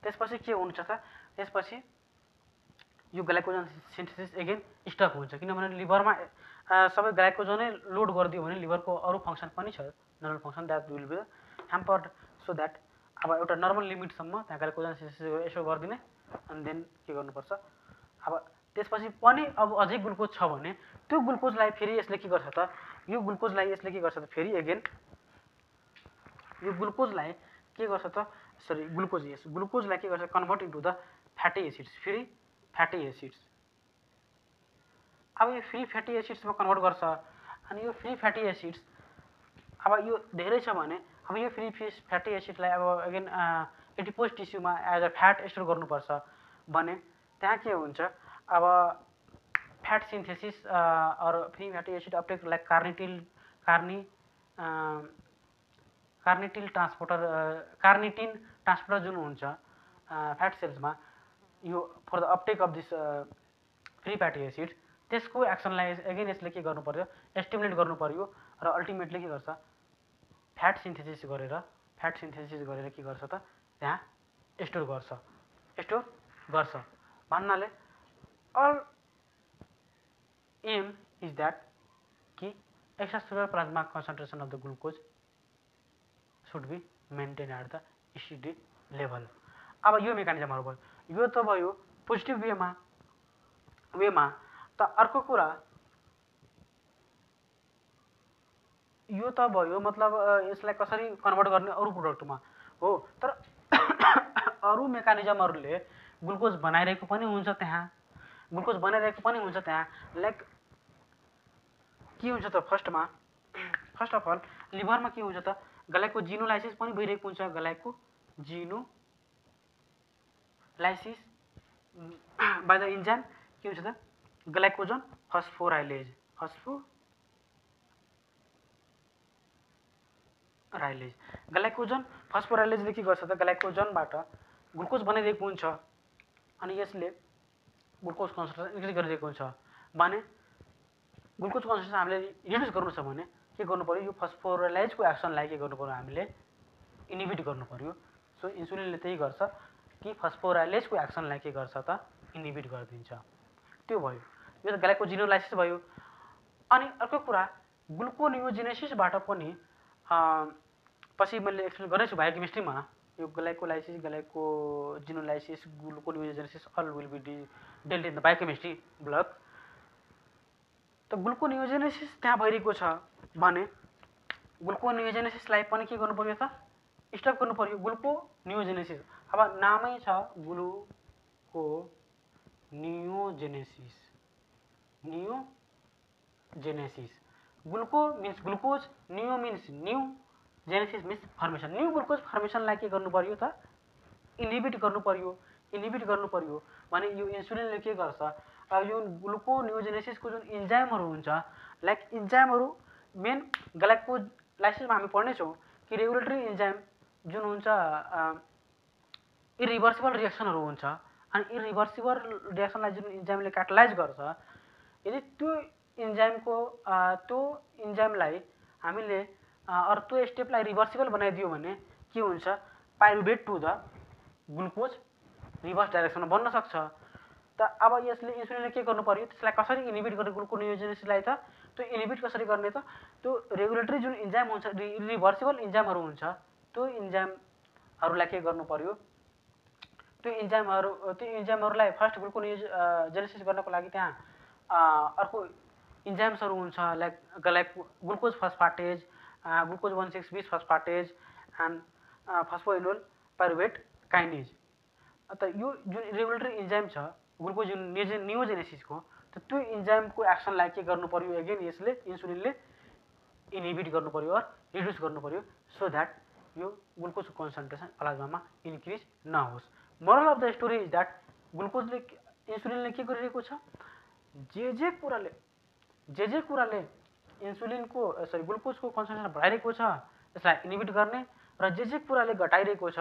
त्यसपछि के हुन्छ त त्यसपछि यो ग्लाइकोजन सिन्थेसिस एगेन स्टप हुन्छ। किनभने लिभरमा सबै ग्लाइकोजनै लोड गरिदियो भने लिभरको अरू फङ्सन पनि छ, normal function that will be hampered, so that अब एउटा नर्मल लिमिटसम्म त्यहाँ ग्लाइकोजन सिन्थेसिस यसो गरिदिने अनि देन के गर्नुपर्छ अब त्यसपछि पनि अब अझै ग्लुकोज छ भने त्यो ग्लुकोजलाई फेरि यसले के गर्छ त यो ग्लुकोजलाई यसले के गर्छ त फेरि एगेन यो ग्लुकोजलाई के गर्छ त ग्लुकोजलाई के गर्छ convert into the fatty acids, free fatty acids. अब यो फ्री फ्याटी एसिड्समा कन्भर्ट गर्छ। अनि यो फ्री फ्याटी एसिड्स अब यो धेरै छ भने अब यो फ्री फ्याटी एसिडलाई अब अगेन एडिपोज टिस्युमा एज अ फ्याट स्टोर गर्नुपर्छ भने त्यहाँ के हुन्छ अब fat synthesis or free fatty acid uptake like carnityl carnitine transporter जुन हुन्छ फ्याट सेल्समा यो for the uptake of this free fatty acids त्यसको एक्सनलाई एगेन यसले के गर्नु पर्यो, एस्टिमुलेट गर्नु पर्यो र अल्टिमेटली के गर्छ, फ्याट सिन्थेसिस गरेर के गर्छ त त्यहाँ स्टोर गर्छ भन्नाले अल एम इज द्याट कि extracellular plasma concentration of the glucose should be maintain at the steady level. अब यो मेकानिजमहरू भयो, यो त भयो पोजिटिभ वेमा त अर्को कुरा यो त भयो मतलब यसलाई कसरी कन्भर्ट गर्ने अरू प्रोडक्टमा हो। तर अरू मेकानिजमहरूले ग्लुकोज बनाइरहेको पनि हुन्छ त्यहाँ, लाइक के हुन्छ त फर्स्ट अफ अल लिभरमा के हुन्छ त ग्लाइकोजिनोलाइसिस पनि भइरहेको हुन्छ, ग्लाइकोजिनोलाइसिस बाइ द इन्जाइम के हुन्छ त ग्लाइकोजन फस्फोराइलेज ग्लाइकोजन फस्फोराइलेजले के गर्छ त ग्लाइकोजनबाट ग्लुकोज बनाइरहेको हुन्छ अनि यसले ग्लुकोज कन्सन्ट्रेसन इन्क्रिज गरिरहेको हुन्छ भने ग्लुकोज कन्सन्ट्रेसन हामीले रिड्युस गर्नु छ भने के गर्नु पर्यो, यो फस्फोराइलेजको एक्सनलाई के गर्नु पर्यो, हामीले इनिबिट गर्नु पर्यो। सो इन्सुलिनले त्यही गर्छ कि फस्फोराइलेजको एक्सनलाई के गर्छ त इनिबिट गरिदिन्छ। त्यो भयो, यो त ग्लाइकोजिनोलाइसिस भयो। अनि अर्को कुरा ग्लुकोनियोजेनेसिसबाट पनि पछि मैले एक्सप्लेन गरेको छु बायोकेमिस्ट्रीमा, यो glycogenolysis gluconeogenesis all will be dealt in the biochemistry block. त ग्लुकोनियोजेनेसिस त्यहाँ भइरहेको छ भने ग्लुकोनियोजेनेसिसलाई पनि के गर्नु पर्यो त स्टप गर्नु पर्यो। ग्लुकोनियोजेनेसिस अब नामै छ gluconeogenesis, gluco means glucose, neo means new, genesis means formation. New glucose फर्मेसनलाई के गर्नु पर्यो त इनिबिट गर्नु पर्यो भने यो इन्सुलिनले के गर्छ, यो ग्लुकोनियोजेनेसिसको जुन इन्जाइमहरू हुन्छ, लाइक इन्जाइमहरू मेन ग्लाइकोलाइसिसमा हामी पढ्नेछौँ कि रेगुलेटरी इन्जाइम जुन हुन्छ इरिभर्सिबल रिएक्सनहरू हुन्छ अनि इरिभर्सिबल रिएक्सनलाई जुन इन्जाइमले क्याटालाइज गर्छ, यदि त्यो इन्जाइमलाई हामीले त्यो स्टेपलाई रिभर्सिबल बनाइदियो भने के हुन्छ, पाइरुभेट टु द ग्लुकोज रिभर्स डाइरेक्सनमा बन्न सक्छ। त अब यसले इन्सुलिनले के गर्नु पर्यो, त्यसलाई कसरी इनिबिट गर्ने ग्लुकोनियोजेनेसिसलाई त त्यो इनिबिट कसरी गर्ने त त्यो रेगुलेटरी जुन इन्जाइम हुन्छ, रिभर्सिबल इन्जाइमहरू हुन्छ, त्यो इन्जाइमहरूलाई के गर्नु पर्यो, त्यो इन्जाइमहरूलाई फर्स्ट ग्लुकोनियोजेनेसिस गर्नको लागि त्यहाँ अर्को इन्जाइम्सहरू हुन्छ like glucose phosphatase, glucose 1,6-20 phosphatase and phosphoenol pyruvate kinase. त यो जुन रेगुलेटरी इन्जाइम छ ग्लुकोनियोजेनेसिसको, त त्यो इन्जाइमको एक्सनलाई के गर्नु पर्यो, एगेन यसले इन्सुलिनले इनिबिट गर्नु पर्यो र रिड्युस गर्नु पर्यो सो द्याट यो ग्लुकोजको कन्सन्ट्रेसन प्लाज्मामा इन्क्रिज नहोस्। Moral of the story is that इन्सुलिनले के गरिरहेको छ, जे कुराले इन्सुलिनको ग्लुकोजको कन्सन्ट्रेसन बढाइरहेको छ त्यसलाई इनिबिट गर्ने र जे कुराले घटाइरहेको छ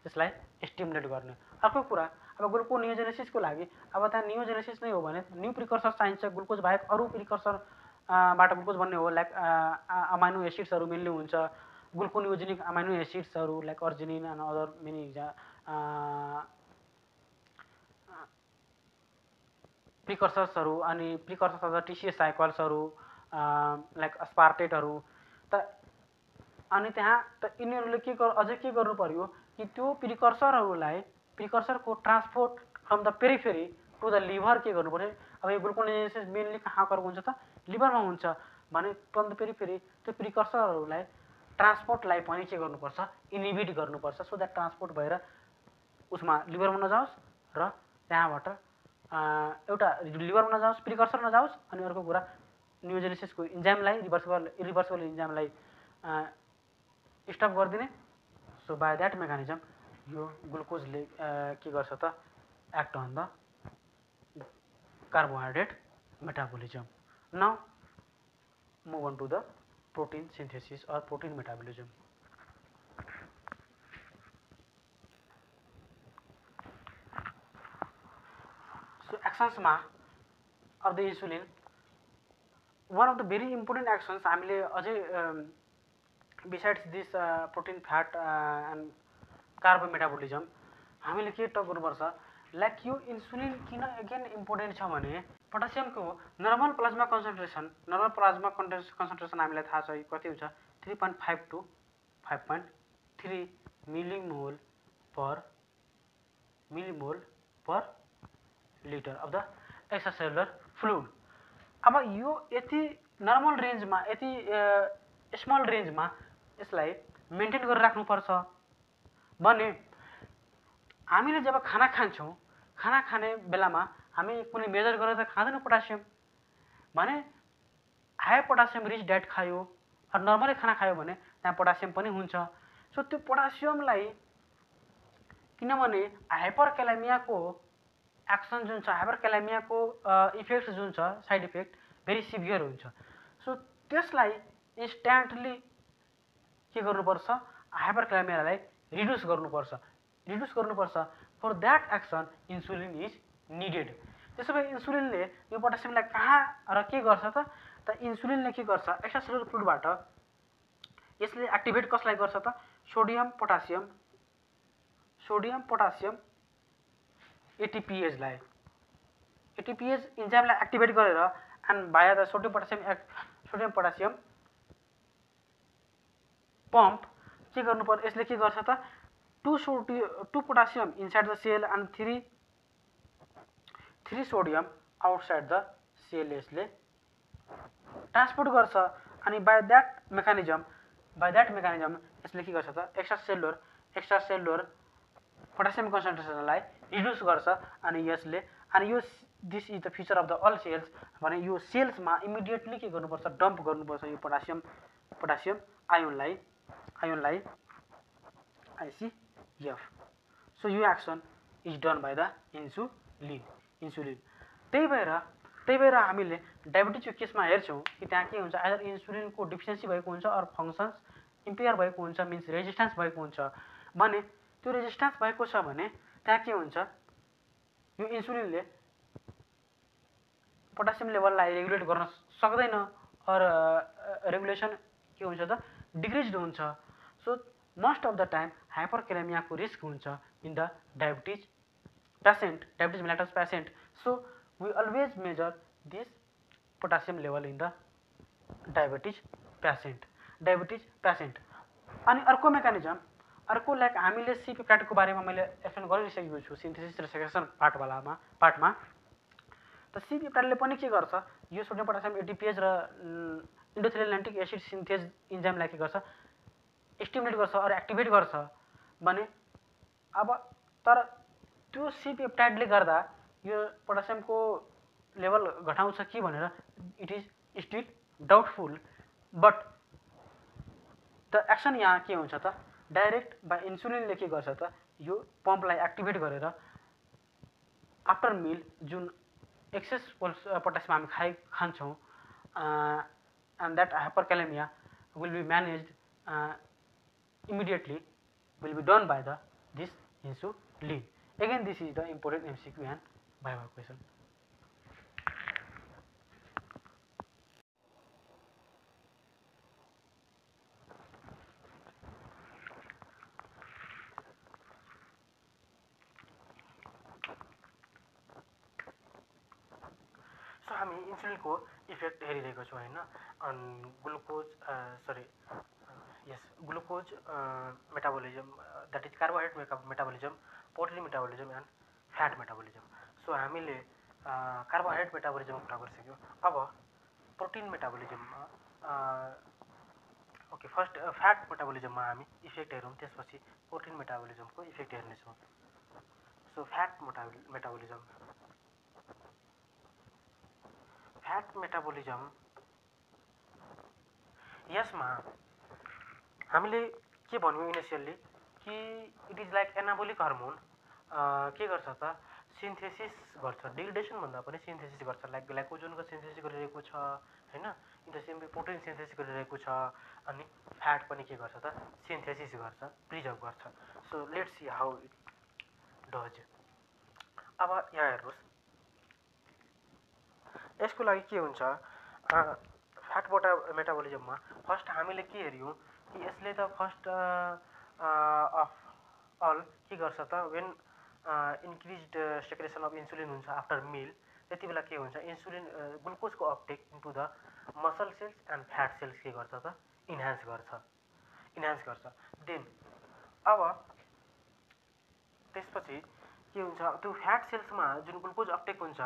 त्यसलाई स्टिमुलेट गर्ने। अर्को कुरा अब ग्लुकोनियोजेनेसिसको लागि अब त्यहाँ नियोजेनेसिस नै हो भने न्यू प्रिकर्सर चाहिन्छ, ग्लुकोज बाहेक अरू प्रिकर्सरबाट ग्लुकोज बन्ने हो, लाइक अमाइनो एसिड्सहरू मेनली हुन्छ, ग्लुकोनियोजेनिक अमाइनो एसिड्सहरू like arginine and other many प्रिकर्सर्सहरू अनि प्रिकर्सर्स अफ द टिसिएस साइकल्सहरू लाइक अस्पार्टेटहरू। त अनि त्यहाँ त यिनीहरूले अझै के गर्नु पर्यो कि त्यो प्रिकर्सरको transport from the periphery to the liver के गर्नु पर्यो। अब यो ग्लुकोनियोजेनेसिस मेनली कहाँ हुन्छ त लिभरमा हुन्छ भने फ्रम द पेरिफेरी त्यो प्रिकर्सरहरूलाई ट्रान्सपोर्टलाई पनि के गर्नुपर्छ, इनिबिट गर्नुपर्छ सो द्याट ट्रान्सपोर्ट भएर उसमा लिभरमा नजाओस् र त्यहाँबाट एउटा लिभरमा नजाओस्, प्रिकर्सर नजाओस्, अनि अर्को कुरा नियोजेनेसिसको इन्जाइमलाई इरिभर्सिबल इन्जाइमलाई स्टप गरिदिने। सो बाई द्याट मेकानिजम यो ग्लुकोजले के गर्छ त act on the carbohydrate metabolism. Now move on to the protein synthesis or protein metabolism. एक्सन्समा of the insulin one of the very important actions हामीले अझै besides this protein fat and carb metabolism हामीले के टक गर्नुपर्छ लाइक यो इन्सुलिन किन अगेन इम्पोर्टेन्ट छ भने पोटासियमको नर्मल प्लाज्मा कन्सन्ट्रेसन हामीलाई थाहा छ कति हुन्छ 3.5 to 5.3 millimole per litre of the extracellular fluid. अब यो यति नर्मल रेन्जमा यति स्मल रेन्जमा यसलाई मेन्टेन गरेर राख्नुपर्छ भने हामीले जब खाना खान्छौँ खाना खाने बेलामा हामी कुनै मेजर गरेर त खाँदैन पोटासियम भने हाई पोटासियम रिच डाइट खायो र नर्मली खाना खायो भने त्यहाँ पोटासियम पनि हुन्छ। सो त्यो पोटासियमलाई किनभने हाइपरक्यालेमियाको एक्सन जुन छ हाइपरक्यालेमियाको इफेक्ट जुन छ साइड इफेक्ट भेरी सिभियर हुन्छ। सो त्यसलाई इन्स्ट्यान्टली के गर्नुपर्छ हाइपरक्यालेमियालाई रिड्युस गर्नुपर्छ for that action insulin is needed. त्यसो भए इन्सुलिनले यो पोटासियमलाई कहाँ र के गर्छ त इन्सुलिनले के गर्छ एक्स्ट्रासेलुलर फ्लुइडबाट यसले एक्टिभेट कसलाई गर्छ त सोडियम पोटासियम एटीपीएज इन्जाइमलाई एक्टिभेट गरेर and via the sodium potassium pump के गर्नुपर्छ यसले के गर्छ त 2 potassium inside the cell and 3 sodium outside the cell यसले ट्रान्सपोर्ट गर्छ अनि बाइ द्याट मेकानिजम यसले के गर्छ त एक्स्ट्रासेलुलर पोटासियम कन्सन्ट्रेसनलाई रिड्युस गर्छ अनि यसले अनि यो this is the future of the all cells भने यो सेल्समा इमिडिएटली के गर्नुपर्छ डम्प गर्नुपर्छ यो पोटासियम आयोनलाई ICF। सो यो action is done by the insulin. त्यही भएर हामीले डायबिटिजको केसमा हेर्छौँ कि त्यहाँ के हुन्छ आइदर इन्सुलिनको डिफिसियन्सी भएको हुन्छ अर फङ्सन्स इम्पेयर भएको हुन्छ मिन्स रेजिस्टेन्स भएको हुन्छ भने त्यो रेजिस्टेन्स भएको छ भने त्यहाँ के हुन्छ यो इन्सुलिनले पोटासियम लेभललाई रेगुलेट गर्न सक्दैन अर रेगुलेसन के हुन्छ त डिक्रिज्ड हुन्छ। So most of the time हाइपरक्यालेमियाको रिस्क हुन्छ in the diabetes mellitus patient. So we always measure this potassium level in the diabetes patient. अनि अर्को मेकानिजम लाइक हामीले सी पेप्टाइडको बारेमा मैले एक्सप्लेन गरिसकेको छु सिन्थेसिस र सेक्रेसन पार्टमा त सी पेप्टाइडले पनि के गर्छ यो सोडियम पोटासियम एटीपीएज र इन्डोथेलियल ल्याक्टिक एसिड सिन्थेज इन्जाइमलाई के गर्छ स्टिमुलेट गर्छ अर एक्टिभेट गर्छ भने अब तर त्यो सी पेप्टाइडले गर्दा यो पोटासियमको लेभल घटाउँछ कि भनेर it is still doubtful but the action यहाँ के हुन्छ त डाइरेक्ट बाई इन्सुलिनले के गर्छ त यो पम्पलाई एक्टिभेट गरेर आफ्टर मिल जुन एक्सेस पोटासियम हामी खान्छौँ and that hyperkalemia will be managed immediately will be done by this insulin. Again, this is the important MCQ and Viva question. So हामी इन्सुलिनको इफेक्ट हेरिरहेको छौँ हैन glucose metabolism that is carbohydrate metabolism protein metabolism and fat metabolism. So हामीले कार्बोहाइड्रेट मेटाबोलिजमको कुरा गरिसक्यौँ। अब प्रोटिन मेटाबोलिजममा ओके फर्स्ट फ्याट मेटाबोलिजममा हामी इफेक्ट हेरौँ त्यसपछि प्रोटिन मेटाबोलिजमको इफेक्ट हेर्नेछौँ। सो फ्याट मेटाबोलिजम यसमा हामीले के भन्यौँ इनिसियल्ली कि it is like anabolic hormone के गर्छ त सिन्थेसिस गर्छ डिग्रेडेसन भन्दा पनि सिन्थेसिस गर्छ लाइक ग्लाइकोजनको सिन्थेसिस गरिरहेको छ हैन इन्टरसेम्बी प्रोटिन सिन्थेसिस गरिरहेको छ अनि फ्याट पनि के गर्छ त सिन्थेसिस गर्छ प्रिजर्भ गर्छ। So let's see how it does. अब यहाँ हेर्नुहोस् यसको लागि के हुन्छ फ्याट मेटाबोलिजममा फर्स्ट हामीले के हेर्यौँ कि यसले त फर्स्ट अफ अल के गर्छ त when increased secretion of insulin हुन्छ आफ्टर मिल त्यति बेला के हुन्छ इन्सुलिन ग्लुकोजको uptake into the muscle cells and fat cells के गर्छ त इन्हान्स गर्छ देन अब त्यसपछि के हुन्छ त्यो फ्याट सेल्समा जुन ग्लुकोज अपटेक हुन्छ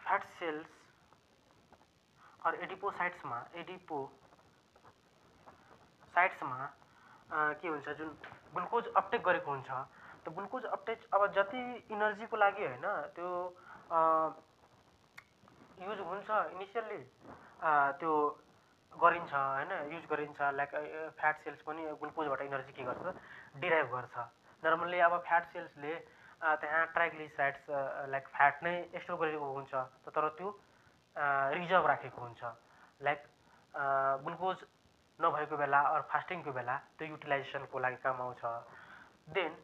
फ्याट सेल्स और एडिपोसाइट्समा के हुन्छ जुन ग्लुकोज अपटेक गरेको हुन्छ त्यो ग्लुकोज अपटेक अब जति इनर्जीको लागि होइन त्यो युज हुन्छ इनिसियल्ली त्यो गरिन्छ होइन युज गरिन्छ लाइक फ्याट सेल्स पनि ग्लुकोजबाट इनर्जी के गर्छ डिराइभ गर्छ नर्मल्ली अब फ्याट सेल्सले त्यहाँ ट्राइग्लिसराइड्स लाइक फ्याट नै स्टोर गरेको हुन्छ तर त्यो रिजर्भ राखेको हुन्छ लाइक ग्लुकोज नभएको बेला अर फास्टिङको बेला त्यो युटिलाइजेसनको लागि काम आउँछ देन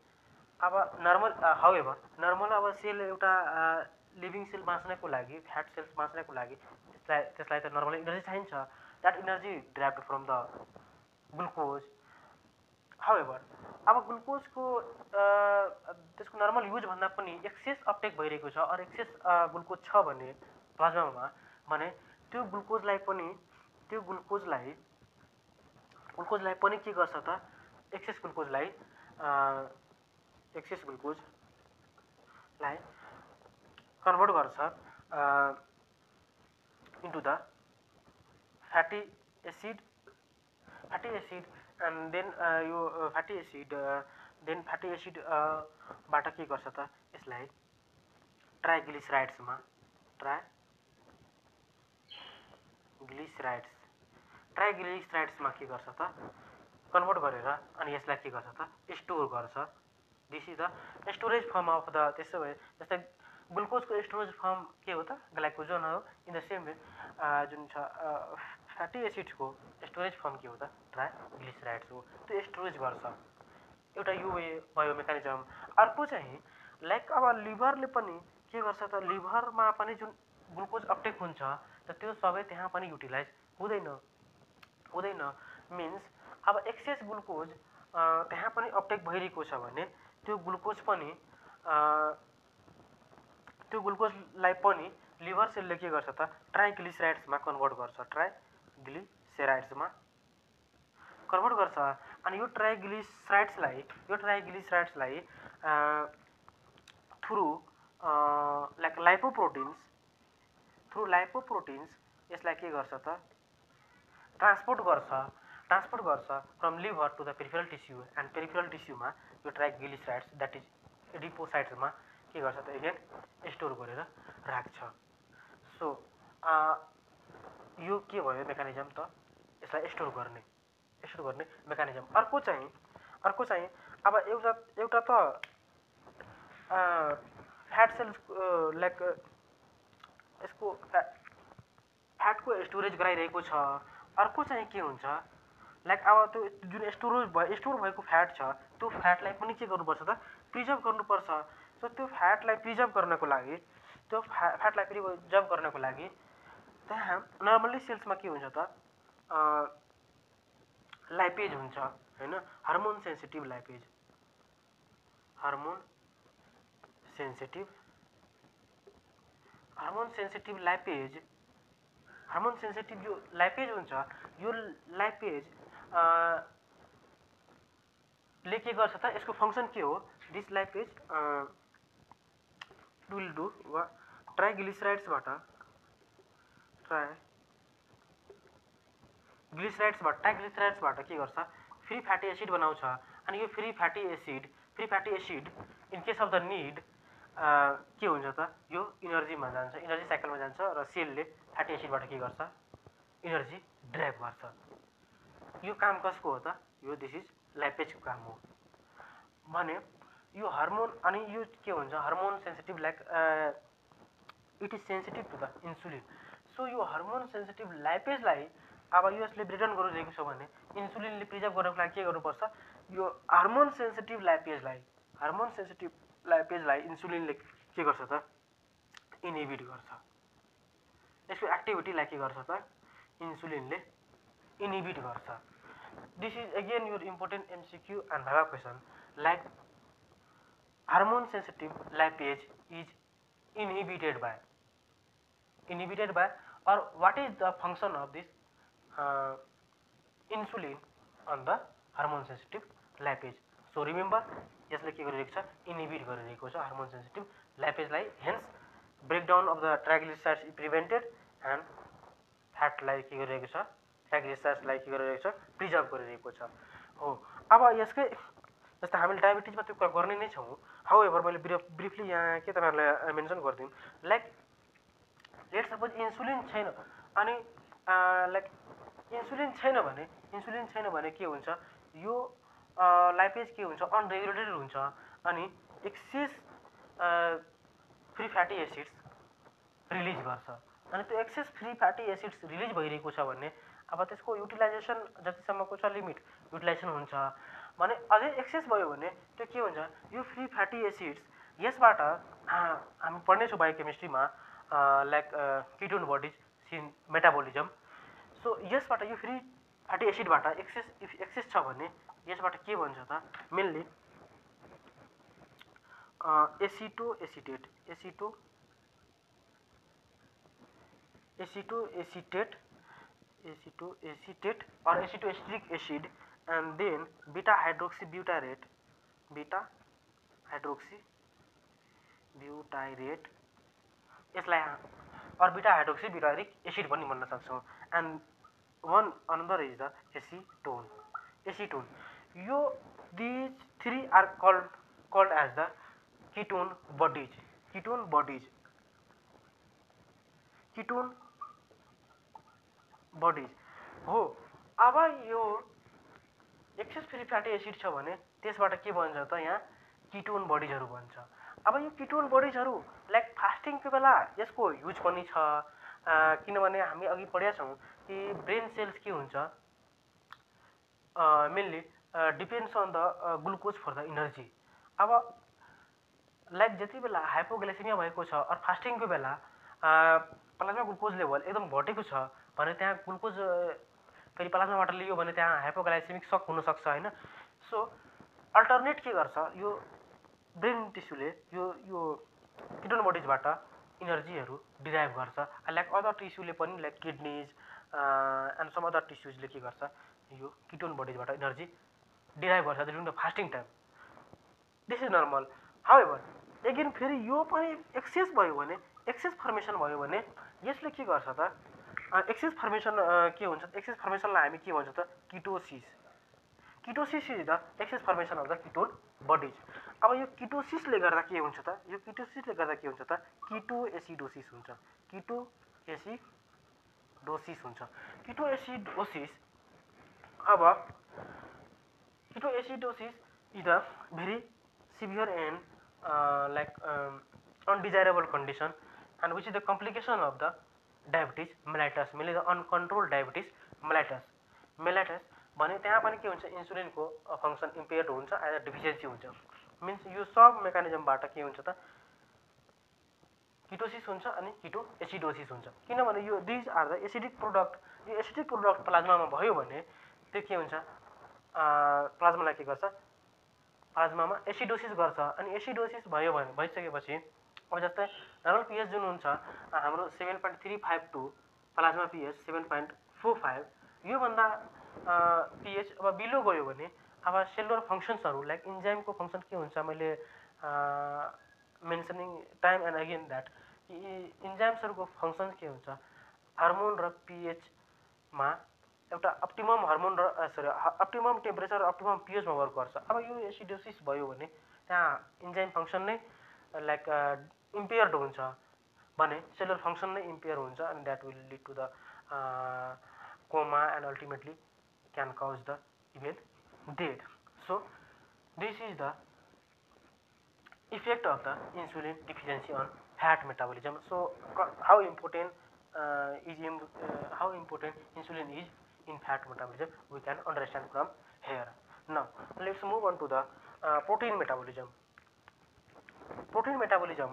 अब नर्मल अब सेल एउटा लिभिङ सेल बाँच्नको लागि फ्याट सेल्स बाँच्नको लागि त्यसलाई त नर्मली इनर्जी चाहिन्छ that energy derived from the glucose however अब ग्लुकोजको त्यसको नर्मल युज भन्दा पनि एक्सेस अपटेक भइरहेको छ अर एक्सेस ग्लुकोज छ भने प्लाज्मामा भने त्यो ग्लुकोजलाई पनि के गर्छ त एक्सेस ग्लुकोजलाई कन्भर्ट गर्छ into the fatty acid and then यो fatty acid बाट के गर्छ त यसलाई ट्राइग्लिसराइड्समा के गर्छ त कन्भर्ट गरेर अनि यसलाई के गर्छ त स्टोर गर्छ this is the storage form of the त्यसो भए जस्तै ग्लुकोजको स्टोरेज फर्म के हो त ग्लाइकोजन हो इन द सेम वे जुन छ फ्याटी एसिड्सको स्टोरेज फर्म के हो त ट्राइग्लिसराइड्स हो त्यो स्टोरेज गर्छ एउटा यो भयो मेकानिजम अर्को चाहिँ लाइक अब लिभरले पनि के गर्छ त लिभरमा पनि जुन ग्लुकोज अपटेक हुन्छ त त्यो सबै त्यहाँ पनि युटिलाइज हुँदैन मिन्स अब एक्सेस ग्लुकोज त्यहाँ पनि अपटेक भइरहेको छ भने त्यो ग्लुकोजलाई पनि लिभर सेलले के गर्छ त ट्राइग्लिसराइड्समा कन्भर्ट गर्छ अनि यो ट्राइग्लिसराइड्सलाई थ्रु लाइक लाइपोप्रोटिन्स यसलाई के गर्छ त ट्रान्सपोर्ट गर्छ from liver to the peripheral tissue and peripheral टिस्यूमा यो ट्राइग्लिसराइड्स द्याट इज एडिपोसाइट्समा के गर्छ त एगेन स्टोर गरेर राख्छ सो यो के भयो मेकानिजम त यसलाई स्टोर गर्ने मेकानिजम अर्को चाहिँ अब एउटा त फ्याट सेल्स लाइक यसको फ्याटको स्टोरेज गराइरहेको छ अर्को चाहिँ के हुन्छ लाइक अब त्यो जुन स्टोर भएको फ्याट छ त्यो फ्याटलाई पनि के गर्नुपर्छ त प्रिजर्भ गर्नुपर्छ सो त्यो फ्याटलाई प्रिजर्भ गर्नको लागि त्यहाँ नर्मल्ली सेल्समा के हुन्छ त लाइपेज हुन्छ हैन हार्मोन सेन्सिटिभ यो लाइपेज हुन्छ यो लाइपेज ले के गर्छ त यसको फङ्सन के हो दिस लाइपेज विल डु ट्राइग्लिसराइड्सबाट के गर्छ फ्री फ्याटी एसिड बनाउँछ अनि यो free fatty acid in case of the need के हुन्छ त यो इनर्जीमा जान्छ इनर्जी साइकलमा जान्छ र सेलले फ्याटी एसिडबाट के गर्छ इनर्जी ड्राइभ गर्छ यो काम कसको हो त यो दिस इज लाइपेजको काम हो भने यो हार्मोन अनि यो के हुन्छ hormone sensitive like it is sensitive to the insulin so यो हार्मोन सेन्सिटिभ लाइपेजलाई अब यसले ब्रेकडाउन गरिरहेको छ भने इन्सुलिनले प्रिजर्भ गर्नको लागि के गर्नुपर्छ यो हार्मोन सेन्सिटिभ लाइपेजलाई इन्सुलिनले के गर्छ त इनहिबिट गर्छ। यसको एक्टिभिटीलाई के गर्छ त इन्सुलिनले इनहिबिट गर्छ। This is again your important MCQ and viva question like hormone sensitive lipase is inhibited by or what is the function of this insulin on the hormone sensitive lipase. So remember यसले के गरिरहेको छ इनहिबिट गरिरहेको छ हार्मोन सेन्सिटिभ लाइपेजलाई, hence breakdown of the triglycerides is prevented and फ्याटलाई के गरिरहेको छ ट्राइग्लिसराइड्सलाई के गरिरहेको छ प्रिजर्भ गरिरहेको छ हो। अब यसकै जस्तै हामीले डायबिटिजमा त्यो कुरा गर्ने नै छौँ। हाउएभर मैले ब्रिफली यहाँ के तपाईँहरूलाई मेन्सन गरिदिउँ लाइक लेट सपोज इन्सुलिन छैन अनि लाइक इन्सुलिन छैन भने के हुन्छ यो लाइपेज के हुन्छ अनरेगुलेटेड हुन्छ अनि excess free fatty acids release गर्छ अनि त्यो excess free fatty acids release भइरहेको छ भने अब त्यसको युटिलाइजेसन जतिसम्मको छ लिमिट युटिलाइजेसन हुन्छ भने अझै एक्सेस भयो भने त्यो के हुन्छ यो फ्री फ्याटी एसिड्स यसबाट हामी पढ्नेछौँ बायोकेमिस्ट्रीमा like ketone bodies in metabolism. So यसबाट यो फ्री फ्याटी एसिडबाट एक्सेस छ भने यसबाट के भन्छ त mainly एसिटोएसिटेट or acetoacetic acid and then beta hydroxybutyrate यसलाई or beta hydroxybutyric acid पनि भन्न सक्छौँ। and one another is the acetone. यो these three are called as the ketone bodies हो। अब यो एक्सेस फ्री फ्याटी एसिड छ भने त्यसबाट के बन्छ त यहाँ किटोन बडिजहरू बन्छ। अब यो किटोन बडिजहरू लाइक फास्टिङको बेला यसको युज पनि छ किनभने हामी अघि पढेका छौँ कि ब्रेन सेल्स के हुन्छ mainly depends on the glucose for the energy. अब लाइक जति बेला हाइपोग्लाइसेमिया भएको छ और फास्टिङको बेला प्लाज्मा ग्लुकोज लेभल एकदम घटेको छ भने त्यहाँ ग्लुकोज फेरि प्लाज्माबाट लियो भने त्यहाँ हाइपोग्लाइसेमिक सक हुनसक्छ होइन। सो अल्टरनेट के गर्छ यो ब्रेन टिस्युले यो किटोन बडिजबाट इनर्जीहरू डिराइभ गर्छ लाइक अदर टिस्युले पनि like kidneys and some other टिस्युजले के गर्छ यो किटोन बडिजबाट इनर्जी डिराइभ गर्छ during the fasting time. This is normal. However again फेरि यो पनि एक्सेस फर्मेसन भयो भने यसले के गर्छ त एक्सेस फर्मेसन के हुन्छ एक्सेस फर्मेसनलाई हामी के भन्छ त ketosis is the excess formation of the ketone bodies. अब यो किटोसिसले गर्दा के हुन्छ त किटोएसिडोसिस हुन्छ। अब ketoacidosis is the very severe and like undesirable condition and which is the complication of the diabetes mellitus, mainly the uncontrolled diabetes mellitus भने त्यहाँ पनि के हुन्छ इन्सुलिनको फङ्सन इम्पेयर्ड हुन्छ एज डिफिसियन्सी हुन्छ। मिन्स यो सब मेकानिजमबाट के हुन्छ त किटोसिस हुन्छ अनि किटोएसिडोसिस हुन्छ किनभने यो these are the acidic product. यो एसिडिक प्रोडक्ट प्लाज्मामा भयो भने त्यो के हुन्छ प्लाज्मालाई के गर्छ प्लाज्मामा एसिडोसिस गर्छ अनि एसिडोसिस भयो भने भइसकेपछि अब जस्तै नर्मल पिएच जुन हुन्छ हाम्रो 7.35 टु प्लाज्मा पिएच 7.45 योभन्दा पिएच अब बिलो गयो भने अब सेलुलर फङ्सन्सहरू लाइक इन्जाइमको फङ्सन के हुन्छ मैले mentioning time and again that इन्जाइम्सहरूको फङ्सन के हुन्छ हार्मोन र पिएचमा एउटा अप्टिमम हार्मोन र अप्टिमम टेम्परेचर अप्टिमम पिएचमा वर्क गर्छ। अब यो एसिडोसिस भयो भने त्यहाँ इन्जाइम फङ्सन नै लाइक इम्पेयर्ड हुन्छ भने सेलुलर फङ्सन नै इम्पेयर हुन्छ and that will lead to the coma and ultimately can cause the even death. So this is the effect of the insulin deficiency on fat metabolism. So how important insulin is in fat metabolism we can understand from here. Now let's move on to the protein metabolism. Protein metabolism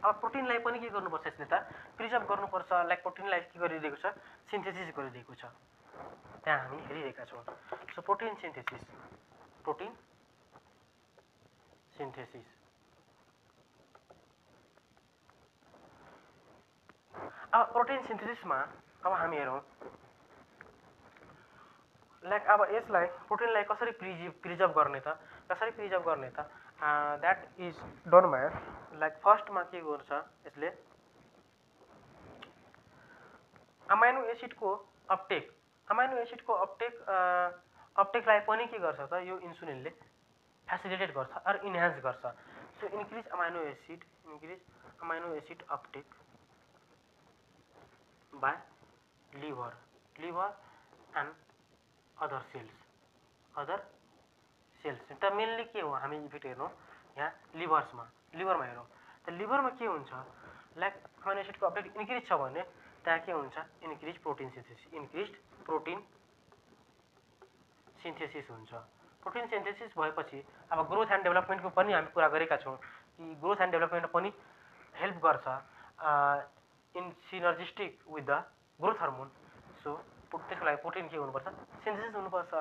अब प्रोटिनलाई पनि के गर्नुपर्छ यसले त प्रिजर्भ गर्नुपर्छ लाइक प्रोटिनलाई के गरिरहेको छ सिन्थेसिस गरिरहेको छ त्यहाँ हामी हेरिरहेका छौँ सो प्रोटिन सिन्थेसिस अब प्रोटिन सिन्थेसिसमा अब हामी हेरौँ लाइक अब यसलाई प्रोटिनलाई कसरी प्रिजर्भ गर्ने त that is done by like फर्स्टमा के गर्छ यसले अमाइनो एसिडको अपटेकलाई पनि के गर्छ त यो इन्सुलिनले फेसिलिटेट गर्छ अर इन्हान्स गर्छ so increase amino acid uptake by liver and other cells त मेनली के हो हामी इफेक्ट हेर्नु यहाँ लिभरमा हेरौँ त लिभरमा के हुन्छ लाइक अमाइनो एसिडको अपटेक इन्क्रिज छ भने त्यहाँ के हुन्छ इन्क्रिज प्रोटिन सिन्थेसिस हुन्छ प्रोटिन सिन्थेसिस भएपछि अब ग्रोथ एन्ड डेभलपमेन्टको पनि हामी कुरा गरेका छौँ कि ग्रोथ एन्ड डेभलपमेन्ट पनि हेल्प गर्छ in synergistic with the growth hormone so त्यसको लागि प्रोटिन के हुनुपर्छ सिन्थेसिस हुनुपर्छ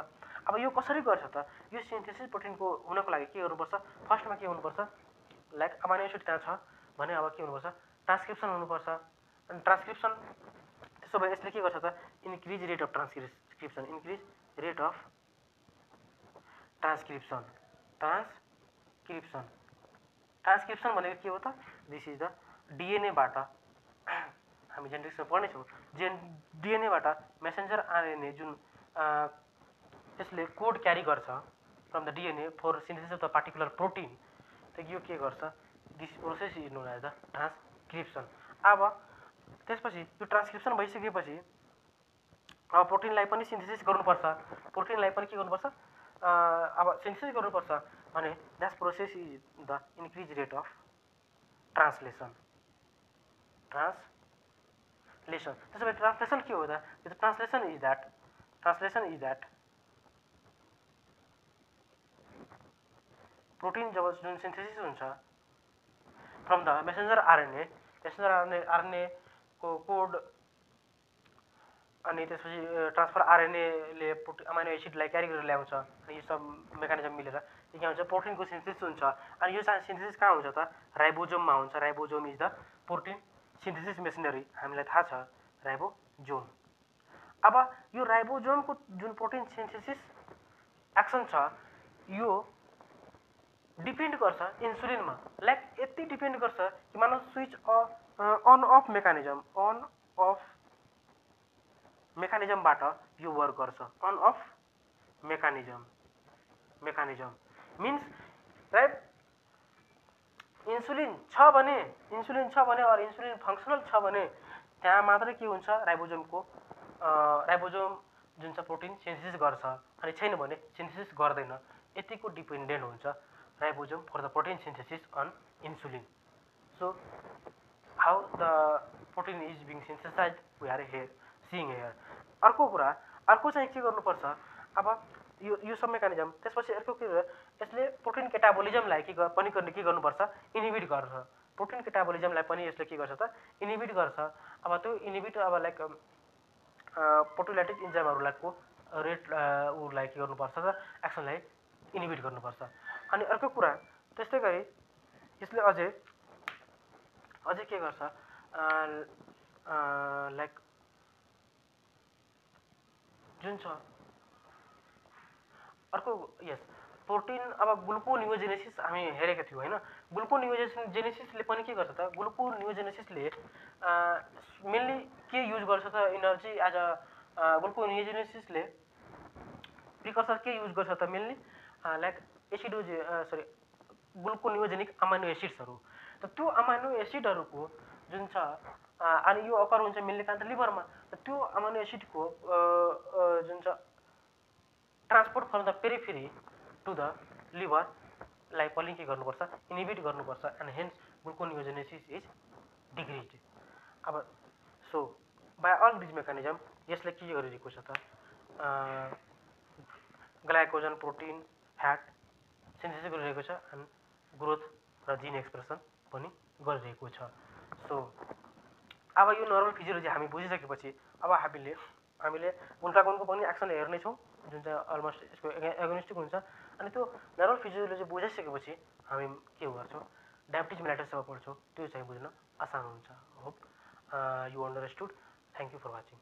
अब यो कसरी गर्छ त यो सिन्थेसिस प्रोटिनको हुनको लागि के गर्नुपर्छ फर्स्टमा के हुनुपर्छ लाइक अमाइनो एसिड त्यहाँ छ भने अब के हुनुपर्छ ट्रान्सक्रिप्सन हुनुपर्छ अनि ट्रान्सक्रिप्सन त्यसो भए यसले के गर्छ त इन्क्रिज रेट अफ ट्रान्सक्रिप्सन भनेको के हो त दिस इज द डिएनएबाट हामी जेनेटिक्समा पढ्नेछौँ डिएनएबाट मेसेन्जर आरएनए जुन यसले कोड क्यारी गर्छ from the DNA for synthesis of the particular protein त यो के गर्छ this process is known as the transcription अब त्यसपछि यो ट्रान्सक्रिप्सन भइसकेपछि अब प्रोटिनलाई पनि सिन्थेसिस गर्नुपर्छ अब सिन्थेसिस गर्नुपर्छ भने that process is the increase rate of translation त्यसो भए ट्रान्सलेसन के हो त ट्रान्सलेसन इज द्याट प्रोटिन जब जुन सिन्थेसिस हुन्छ फ्रम द मेसेन्जर आरएनए को कोड अनि त्यसपछि ट्रान्सफर आरएनएले अमाइनो एसिडलाई क्यारी गरेर ल्याउँछ अनि यो सब मेकानिजम मिलेर यो के हुन्छ प्रोटिनको सिन्थेसिस हुन्छ अनि यो सिन्थेसिस कहाँ हुन्छ त राइबोजोममा हुन्छ ribosome is the protein synthesis machinery हामीलाई थाहा छ राइबोजोम अब यो राइबोजोमको जुन प्रोटिन सिन्थेसिस एक्सन छ यो डिपेन्ड गर्छ इन्सुलिनमा लाइक यति डिपेन्ड गर्छ कि मानव स्विच अन अफ मेकानिजमबाट यो वर्क गर्छ on off mechanism means right insulin छ भने अर इन्सुलिन फङ्सनल छ भने त्यहाँ मात्रै के हुन्छ राइबोजोम जुन छ प्रोटिन सिन्थेसिस गर्छ अनि छैन भने सिन्थेसिस गर्दैन यतिको डिपेन्डेन्ट हुन्छ ribosome for the protein synthesis on insulin so how the protein is being synthesised we are seeing here अर्को चाहिँ के गर्नुपर्छ अब यो सब मेकानिजम त्यसपछि अर्को के यसले प्रोटिन केटाबोलिजमलाई के गर्नुपर्छ इनिबिट गर्छ प्रोटिन केटाबोलिजमलाई पनि यसले के गर्छ त इनिबिट गर्छ अब त्यो इनिबिट अब लाइक प्रोटियोलाइटिक इन्जाइमहरुको उसलाई के गर्नुपर्छ त एक्सनलाई इनिबिट गर्नुपर्छ अनि अर्को कुरा त्यस्तै गरी यसले अझै के गर्छ लाइक जुन छ अर्को यस प्रोटिन अब ग्लुकोनियोजेनेसिस हामी हेरेका थियौँ हैन ग्लुकोनियोजेनेसिसले पनि के गर्छ त ग्लुकोनियोजेनेसिसले मेनली के युज गर्छ त एनर्जी एज अ ग्लुकोनियोजेनेसिसले प्रिकर्सर के युज गर्छ त मेनली लाइक ग्लुकोनियोजेनिक अमाइनो एसिड्सहरु त त्यो अमाइनो एसिडहरुको जुन छ अनि यो अकर हुन्छ मेनली कहाँ त लिभरमा त त्यो अमाइनो एसिडको जुन छ transport from the periphery to the liver लाई पनि के गर्नुपर्छ इनिबिट गर्नुपर्छ and hence gluconeogenesis is decreased अब so by all this mechanism यसले के गरिरहेको छ त ग्लाइकोजन प्रोटिन फ्याट सिन्थेसिस गरिरहेको छ एन्ड ग्रोथ र जिन एक्सप्रेसन पनि गरिरहेको छ। सो अब यो नर्मल फिजियोलोजी हामी बुझिसकेपछि अब हामीले गुणको पनि एक्सन हेर्नेछौँ जुन चाहिँ अलमोस्ट यसको एगोनिस्टिक हुन्छ। अनि त्यो नर्मल फिजियोलोजी बुझिसकेपछि हामी के गर्छौँ, डायबिटिज मेलाइटस जब पढ्छौँ त्यो चाहिँ बुझ्न आसान हुन्छ। Hope you understood. Thank you for watching.